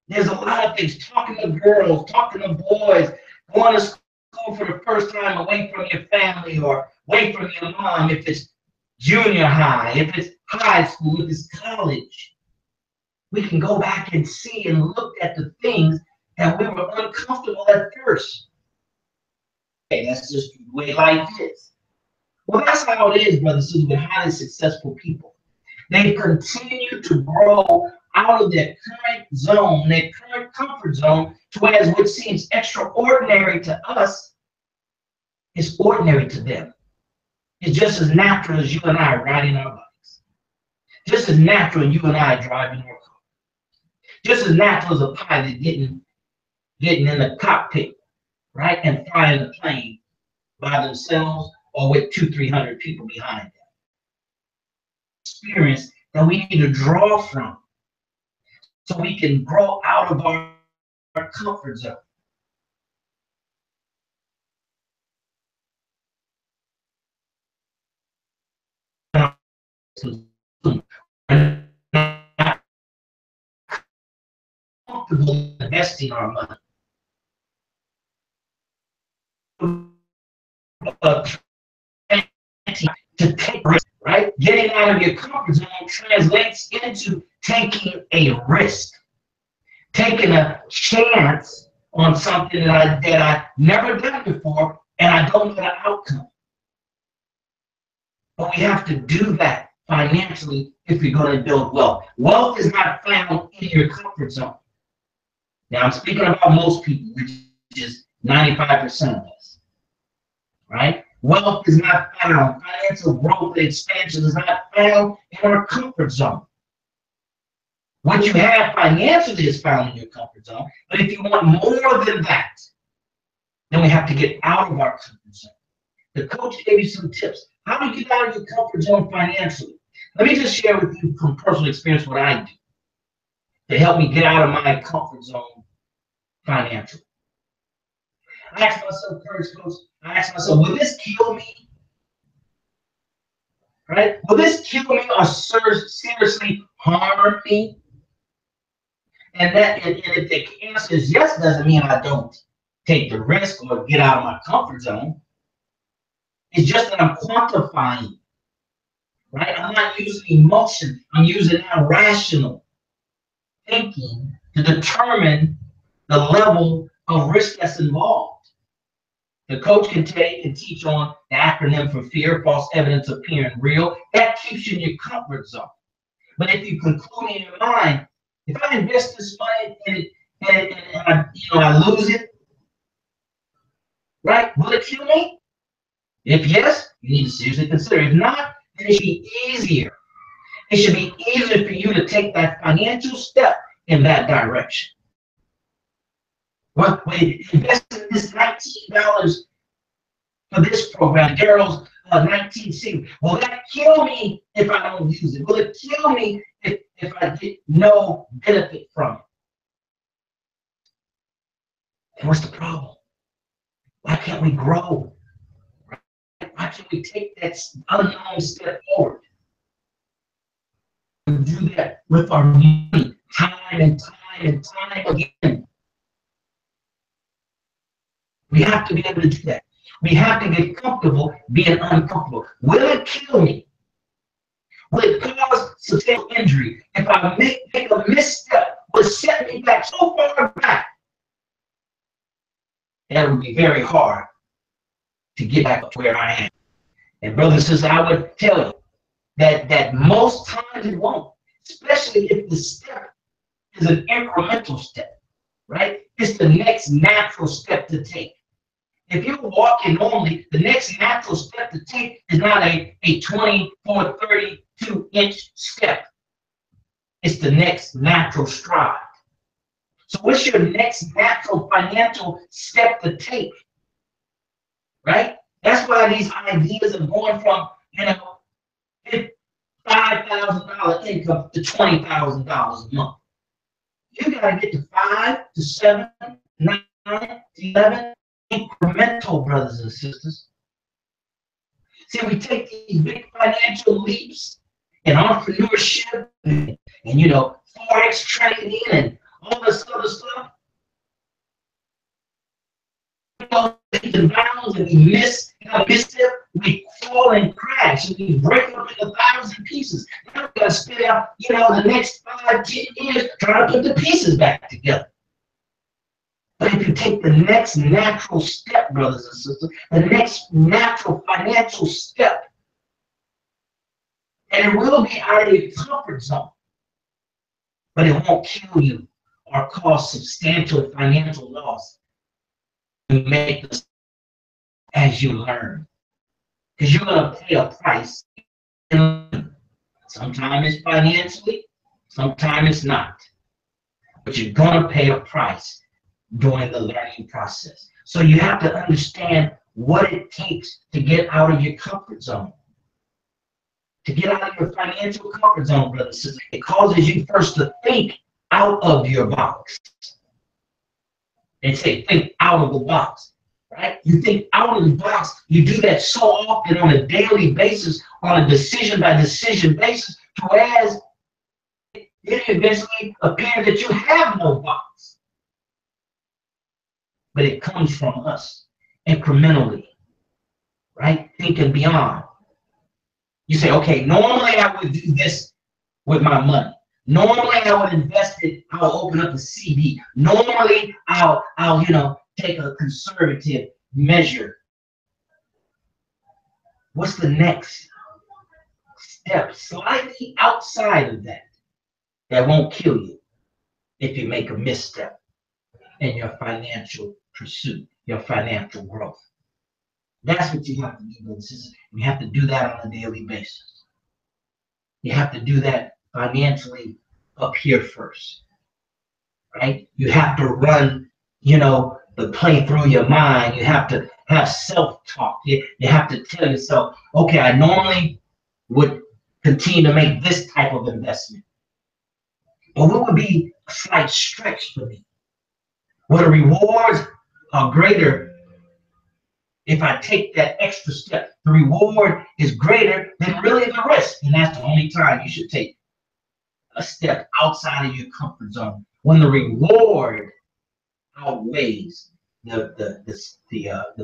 There's a lot of things. Talking to girls, talking to boys, going to school for the first time away from your family or away from your mom, if it's junior high, if it's high school, if it's college. We can go back and see and look at the things that we were uncomfortable at first. Okay, that's just the way life is. Well, that's how it is, brothers and sisters, with highly successful people. They continue to grow out of their current zone, their current comfort zone, to whereas what seems extraordinary to us is ordinary to them. It's just as natural as you and I riding our bikes. Just as natural as you and I driving our car. Just as natural as a pilot getting in the cockpit, right, and flying the plane by themselves or with 200-300 people behind them. Experience that we need to draw from so we can grow out of our comfort zone. Comfortable investing our money. To take risk, right? Getting out of your comfort zone translates into taking a risk, taking a chance on something that I never done before, and I don't know the outcome. But we have to do that financially if you're going to build wealth. Wealth is not found in your comfort zone. Now, I'm speaking about most people, which is 95% of us, right? Wealth is not found. Financial growth and expansion is not found in our comfort zone. What you have financially is found in your comfort zone. But if you want more than that, then we have to get out of our comfort zone. The coach gave you some tips. How do you get out of your comfort zone financially? Let me just share with you from personal experience what I do to help me get out of my comfort zone financially. I asked myself, will this kill me? Right? Will this kill me or seriously harm me? And if the answer is yes, doesn't mean I don't take the risk or get out of my comfort zone. It's just that I'm quantifying, right? I'm not using emotion. I'm using now rational thinking to determine the level of risk that's involved. The coach can teach on the acronym for fear, false evidence appearing real. That keeps you in your comfort zone. But if you conclude in your mind, if I invest this money and I lose it, right? Will it kill me? If yes, you need to seriously consider. If not, then it should be easier. It should be easier for you to take that financial step in that direction. Well, investing this $19 for this program, Daryl's 19C. Will that kill me if I don't use it? Will it kill me if I get no benefit from it? And what's the problem? Why can't we grow? Why can't we take that unknown step forward? We do that with our money time and time again. We have to be able to do that. We have to get comfortable being uncomfortable. Will it kill me? Will it cause substantial injury? If I make a misstep, will it set me back so far back that it would be very hard to get back to where I am. And brothers and sisters, I would tell you that most times it won't, especially if the step is an incremental step, right? It's the next natural step to take. If you're walking normally, the next natural step to take is not a 24, 32-inch step. It's the next natural stride. So what's your next natural financial step to take? Right? That's why these ideas are going from, $5,000 income to $20,000 a month. You got to get to 5 to 7, 9 to 11 incremental, brothers and sisters. See, we take these big financial leaps in entrepreneurship and Forex trading and all this other stuff. And bounds, and we miss it, we fall and crash, and we break up into 1,000 pieces. Now we've got to spend out, the next 5, 10 years trying to put the pieces back together. But if you take the next natural step, brothers and sisters, the next natural financial step, and it will be out of your comfort zone, but it won't kill you or cause substantial financial loss. You make this as you learn, because you're going to pay a price. Sometimes it's financially, sometimes it's not, but you're going to pay a price during the learning process. So you have to understand what it takes to get out of your comfort zone. To get out of your financial comfort zone, brothers and sisters, it causes you first to think out of your box. They say think out of the box, right? You think out of the box. You do that so often on a daily basis, on a decision by decision basis, whereas it eventually appears that you have no box. But it comes from us incrementally, right? Thinking beyond. You say, okay, normally I would do this with my money. Normally I would invest it, I'll open up a CD. Normally I'll take a conservative measure. What's the next step slightly outside of that won't kill you if you make a misstep in your financial pursuit, your financial growth? That's what you have to do, brothers and sisters. You have to do that on a daily basis. You have to do that financially up here first, right? You have to run, the play through your mind. You have to have self-talk. You have to tell yourself, okay, I normally would continue to make this type of investment. But what would be a slight stretch for me? Well, the rewards are greater if I take that extra step. The reward is greater than really the risk. And that's the only time you should take a step outside of your comfort zone, when the reward outweighs the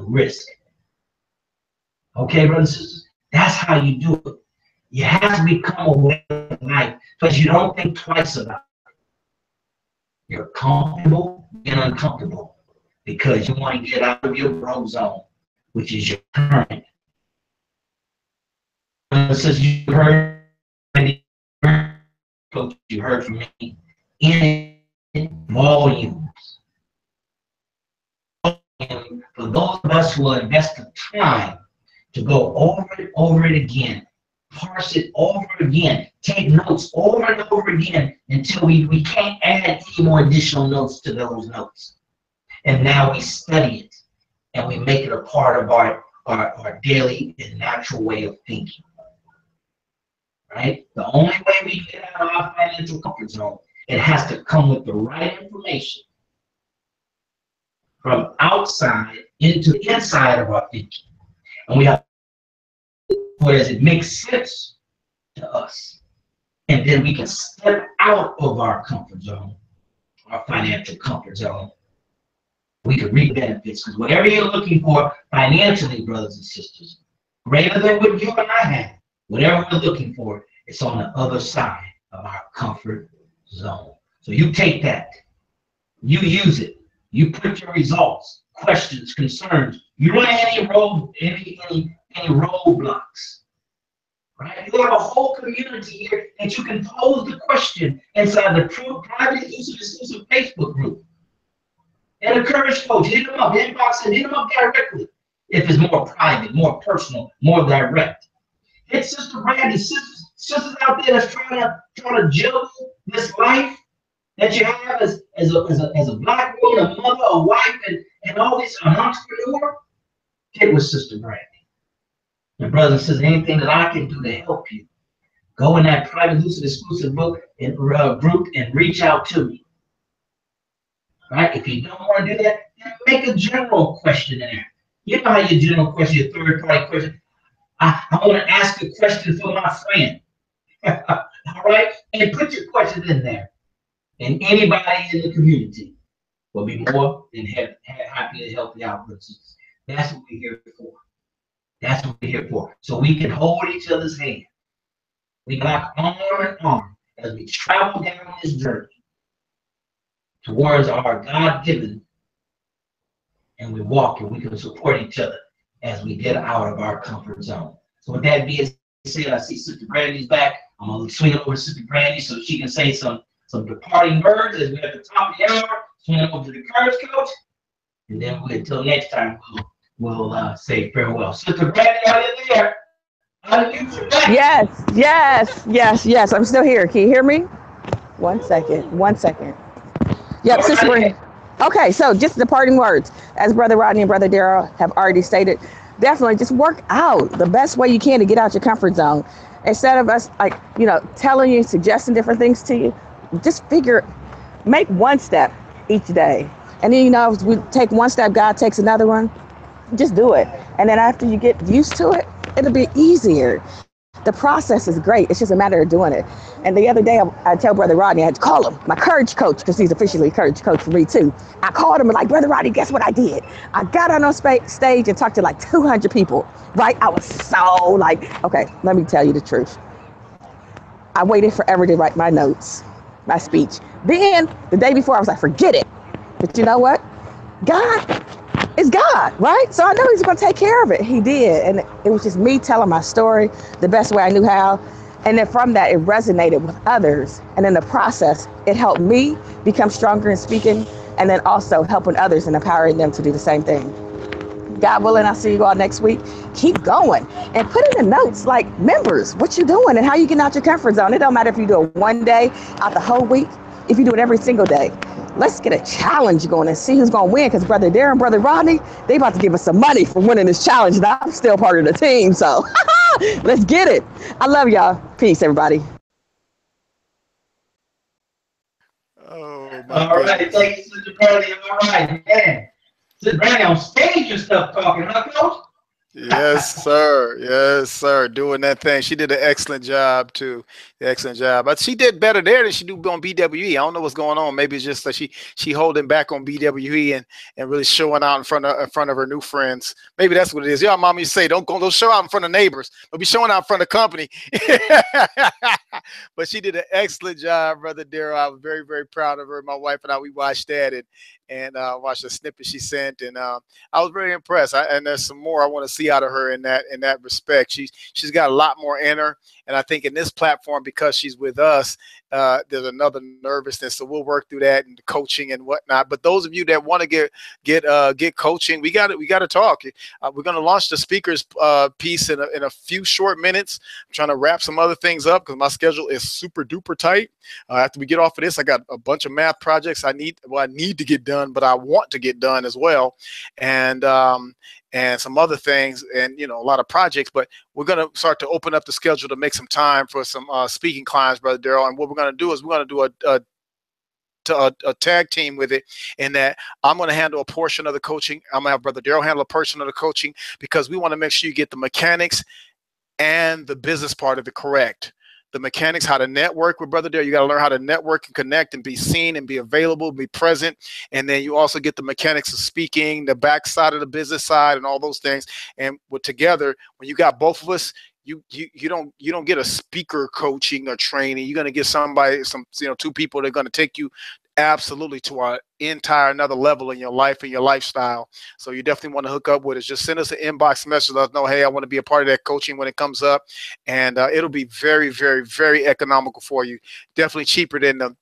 risk. Okay, brothers and sisters, that's how you do it. You have to become aware of life because you don't think twice about it. You're comfortable and uncomfortable because you want to get out of your growth zone, which is your current. Since you heard from me in volumes. And for those of us who will invest the time to go over it again, parse it over again, take notes over and over again until we can't add any more additional notes to those notes. And now we study it and we make it a part of our daily and natural way of thinking. Right? The only way we get out of our financial comfort zone, it has to come with the right information from outside into the inside of our thinking. And we have, whereas it makes sense to us. And then we can step out of our comfort zone, our financial comfort zone. We can reap benefits, because whatever you're looking for financially, brothers and sisters, greater than what you and I have, whatever we're looking for, it's on the other side of our comfort zone. So you take that, you use it, you put your results, questions, concerns, you run any roadblocks, right? You have a whole community here that you can pose the question inside the private exclusive Facebook group. And a Courage Coach, hit them up, inbox and hit them up directly. If it's more private, more personal, more direct. Hit Sister Brandy, sisters out there that's trying to juggle this life that you have as a Black woman, a mother, a wife, and all this, an entrepreneur. Get with Sister Brandy. And brothers and sisters, anything that I can do to help you, go in that private exclusive group and reach out to me. Right? If you don't want to do that, then make a general question in there. You know how your general question, your third-party question. I want to ask a question for my friend. All right? And put your questions in there. And anybody in the community will be more than happy to help you out. That's what we're here for. That's what we're here for. So we can hold each other's hand. We lock arm in arm as we travel down this journey towards our God-given, and we walk and we can support each other as we get out of our comfort zone. So with that being said, I see Sister Brandy's back. I'm going to swing it over to Sister Brandy so she can say some some departing words as we're at the top of the hour. Turn it over to the Courage Coach. And then until next time, we'll say farewell. Sister Brandy, are you there? Unmute your mic. Yes. I'm still here. Can you hear me? 1 second. Yep, All Sister right. Brandy. Okay, so just the parting words. As Brother Rodney and Brother Darrell have already stated, definitely just work out the best way you can to get out your comfort zone. Instead of us, like, telling you, suggesting different things to you, just make one step each day. And then, if we take one step, God takes another one. Just do it. And then after you get used to it, it'll be easier. The process is great. It's just a matter of doing it. And the other day, I tell Brother Rodney, I had to call him, my Courage Coach, because he's officially a Courage Coach for me too. I called him and like, Brother Rodney, guess what I did? I got on stage and talked to like 200 people, right? I was so like, okay, let me tell you the truth. I waited forever to write my notes, my speech. Then the day before, I was like, forget it. But you know what? God is God, right? So I know he's going to take care of it. He did. And it was just me telling my story the best way I knew how. And then from that, it resonated with others. And in the process, it helped me become stronger in speaking and then also helping others and empowering them to do the same thing. God willing, I'll see you all next week. Keep going and put in the notes like members, what you doing and how you getting out your comfort zone. It don't matter if you do it one day out the whole week, if you do it every single day. Let's get a challenge going and see who's going to win, because Brother Darren and Brother Rodney, they about to give us some money for winning this challenge. And I'm still part of the team, so let's get it. I love y'all. Peace, everybody. Oh, my All right, goodness. thank you, Sister Brandy. All right, man. Sister Brandy on stage and stuff talking, huh, Coach? Yes, sir. Yes, sir. Doing that thing. She did an excellent job too. Excellent job. But she did better there than she do on BWE. I don't know what's going on. Maybe it's just that she holding back on BWE and really showing out in front of her new friends. Maybe that's what it is. Y'all, mom used to say, don't show out in front of neighbors. Don't be showing out in front of company. But she did an excellent job, Brother Darrell. I was very, very proud of her. My wife and I, we watched that and watched the snippet she sent, and I was very impressed. And there's some more I want to see out of her in that respect. She's got a lot more in her, and I think in this platform, because she's with us, there's another nervousness. So we'll work through that and coaching and whatnot. But those of you that want to get coaching, we got to talk. We're going to launch the speakers piece in a few short minutes. I'm trying to wrap some other things up because my schedule is super duper tight. After we get off of this, I got a bunch of math projects I need to get done, but I want to get done as well, and some other things, and a lot of projects. But we're going to start to open up the schedule to make some time for some speaking clients, Brother Darrell. And what we're going to do is we're going to do a tag team with it, in that I'm going to handle a portion of the coaching. I'm going to have Brother Darrell handle a portion of the coaching, because we want to make sure you get the mechanics and the business part of it correct. The mechanics, how to network with Brother Darrell. You got to learn how to network and connect and be seen and be available, be present. And then you also get the mechanics of speaking, the back side of the business side, and all those things. And together, when you got both of us, you don't get a speaker coaching or training. You're going to get two people that are going to take you absolutely to our entire another level in your life and your lifestyle. So you definitely want to hook up with us. Just send us an inbox message. Let us know, hey, I want to be a part of that coaching when it comes up, and it'll be very, very, very economical for you. Definitely cheaper than the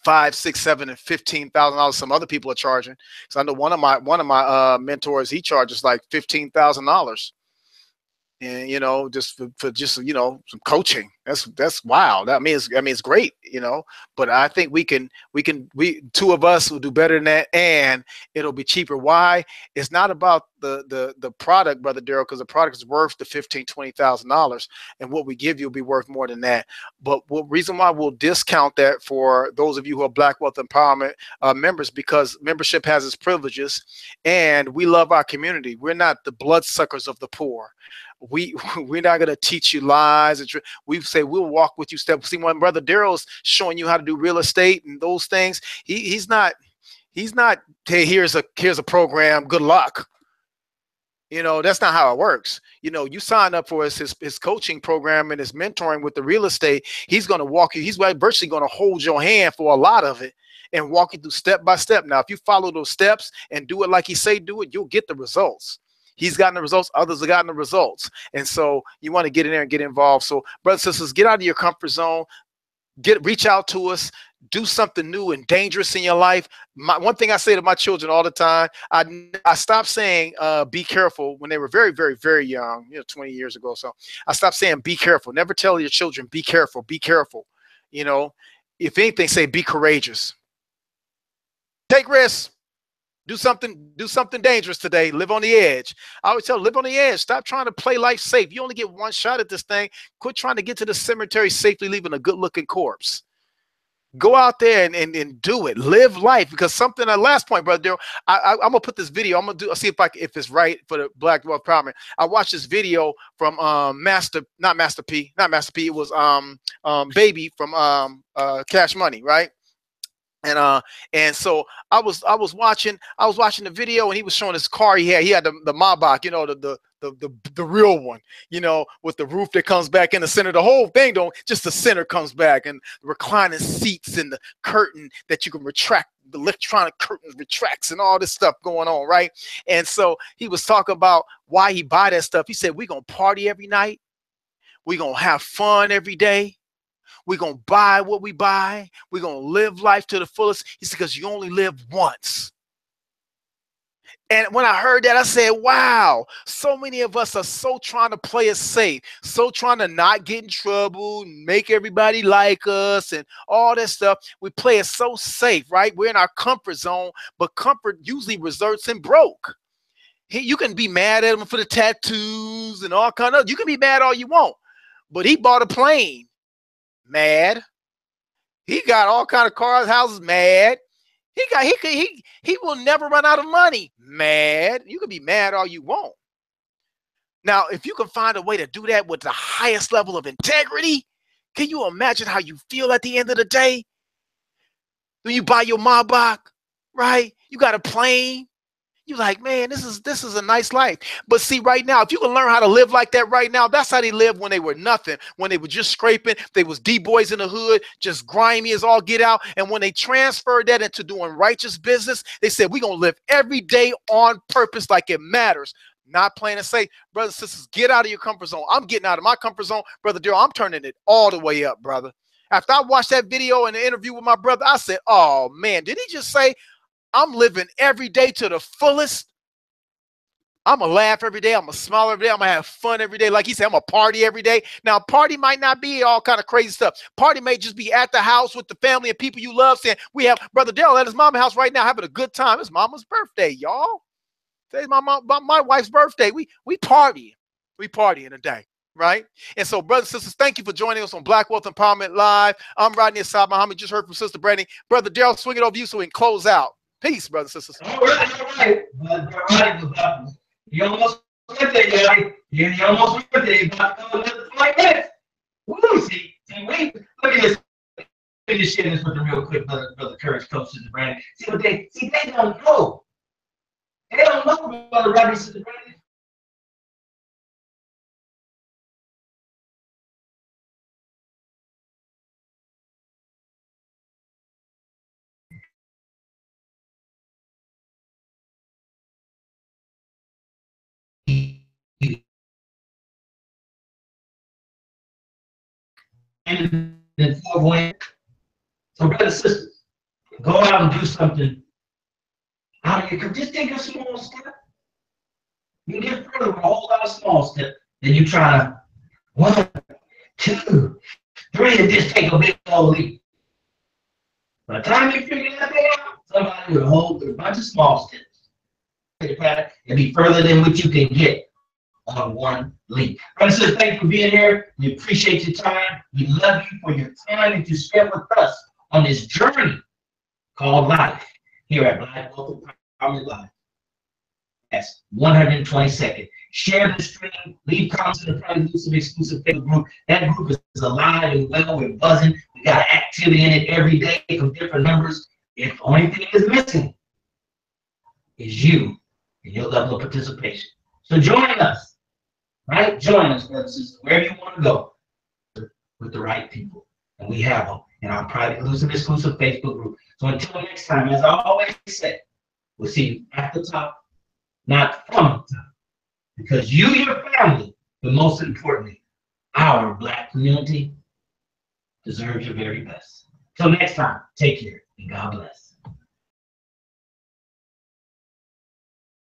$5,000, $6,000, and $15,000 some other people are charging. So I know one of my mentors, he charges like $15,000. And just for some coaching. That's wild. I mean it's great, but I think we two of us will do better than that, and it'll be cheaper. Why? It's not about the product, Brother Darrell, because the product is worth the $15,000-$20,000, and what we give you will be worth more than that. But reason why we'll discount that for those of you who are Black Wealth Empowerment members, because membership has its privileges, and we love our community. We're not the bloodsuckers of the poor. We're not going to teach you lies. We say we'll walk with you step. See, when Brother Darrell's showing you how to do real estate and those things, he's not, hey, here's a program, good luck. That's not how it works. You sign up for his coaching program and his mentoring with the real estate. He's going to walk you. He's virtually going to hold your hand for a lot of it and walk you through step by step. Now, if you follow those steps and do it like he say do it, you'll get the results. He's gotten the results. Others have gotten the results. And so you want to get in there and get involved. So brothers and sisters, get out of your comfort zone. reach out to us, do something new and dangerous in your life. One thing I say to my children all the time, I stopped saying be careful when they were very, very, very young, 20 years ago. So I stopped saying be careful. Never tell your children be careful, be careful. If anything, say be courageous. Take risks. Do something dangerous today. Live on the edge. I always tell them, live on the edge. Stop trying to play life safe. You only get one shot at this thing. Quit trying to get to the cemetery safely, leaving a good-looking corpse. Go out there and do it. Live life. Because something, last point, brother Daryl, I'm gonna put this video. I'm gonna see if it's right for the Black Wealth Empowerment. I watched this video from Master P. It was Baby from Cash Money, right? And so I was watching the video, and he was showing his car he had. He had the Maybach, the real one, with the roof that comes back in the center. The whole thing just the center comes back, and the reclining seats and the curtain that you can retract, the electronic curtain retracts, and all this stuff going on, right? And so he was talking about why he buy that stuff. He said, we're gonna party every night, we're gonna have fun every day. We're going to buy what we buy. We're going to live life to the fullest. He said, because you only live once. And when I heard that, I said, wow, so many of us are so trying to play it safe, so trying to not get in trouble, make everybody like us and all that stuff. We play it so safe, right? We're in our comfort zone, but comfort usually results in broke. You can be mad at him for the tattoos and all kind of, you can be mad all you want, but he bought a plane. Mad. He got all kind of cars, houses. Mad. He will never run out of money. Mad. You can be mad all you want. Now, if you can find a way to do that with the highest level of integrity, can you imagine how you feel at the end of the day? When you buy your Maybach, right? You got a plane. You're like, man, this is a nice life. But see, right now, if you can learn how to live like that right now, that's how they lived when they were nothing, when they were just scraping. They was D-boys in the hood, just grimy as all get out. And when they transferred that into doing righteous business, they said, we're going to live every day on purpose like it matters. Not playing it safe. Brothers and sisters, get out of your comfort zone. I'm getting out of my comfort zone. Brother Daryl, I'm turning it all the way up, brother. After I watched that video and the interview with my brother, I said, oh, man, did he just say, I'm living every day to the fullest? I'm going to laugh every day. I'm going to smile every day. I'm going to have fun every day. Like he said, I'm going to party every day. Now, party might not be all kind of crazy stuff. Party may just be at the house with the family and people you love, saying, we have Brother Daryl at his mama's house right now having a good time. It's mama's birthday, y'all. Today's my wife's birthday. We party. We party in a day, right? And so, brothers and sisters, thank you for joining us on Black Wealth Empowerment Live. I'm Rodney Assad Muhammad. Just heard from Sister Brandy. Brother Daryl, swing it over you so we can close out. Peace, brothers and sisters. All right. You almost went there, Gary. You almost went there. You about to go another 20 minutes. Woo, see, let me just share this with them real quick, brother Courage Coach, Sister Brandy. See what they don't know. They don't know, Brother Rodney, Sister Brandy. And then so brothers and sisters, go out and do something out of your comfort. Just take a small step. You can get further with a whole lot of small steps. Then you try to 1, 2, 3, and just take a big old leap. By the time you figure that thing out, somebody will hold a bunch of small steps. And be further than what you can get on one leap. Brothers and sisters, thank you for being here. We appreciate your time. We love you for your time that you spent with us on this journey called life here at Black Wealth Empowerment Live. That's 122nd. Share the stream. Leave comments in the private exclusive Facebook group. That group is alive and well. We're buzzing. We got activity in it every day from different members. If the only thing is missing is you and your level of participation. So join us. Right? Join us, brothers and sisters, wherever you want to go with the right people. And we have them in our private, exclusive Facebook group. So until next time, as I always say, we'll see you at the top, not from the top. Because you, your family, but most importantly, our Black community deserves your very best. Till next time, take care and God bless.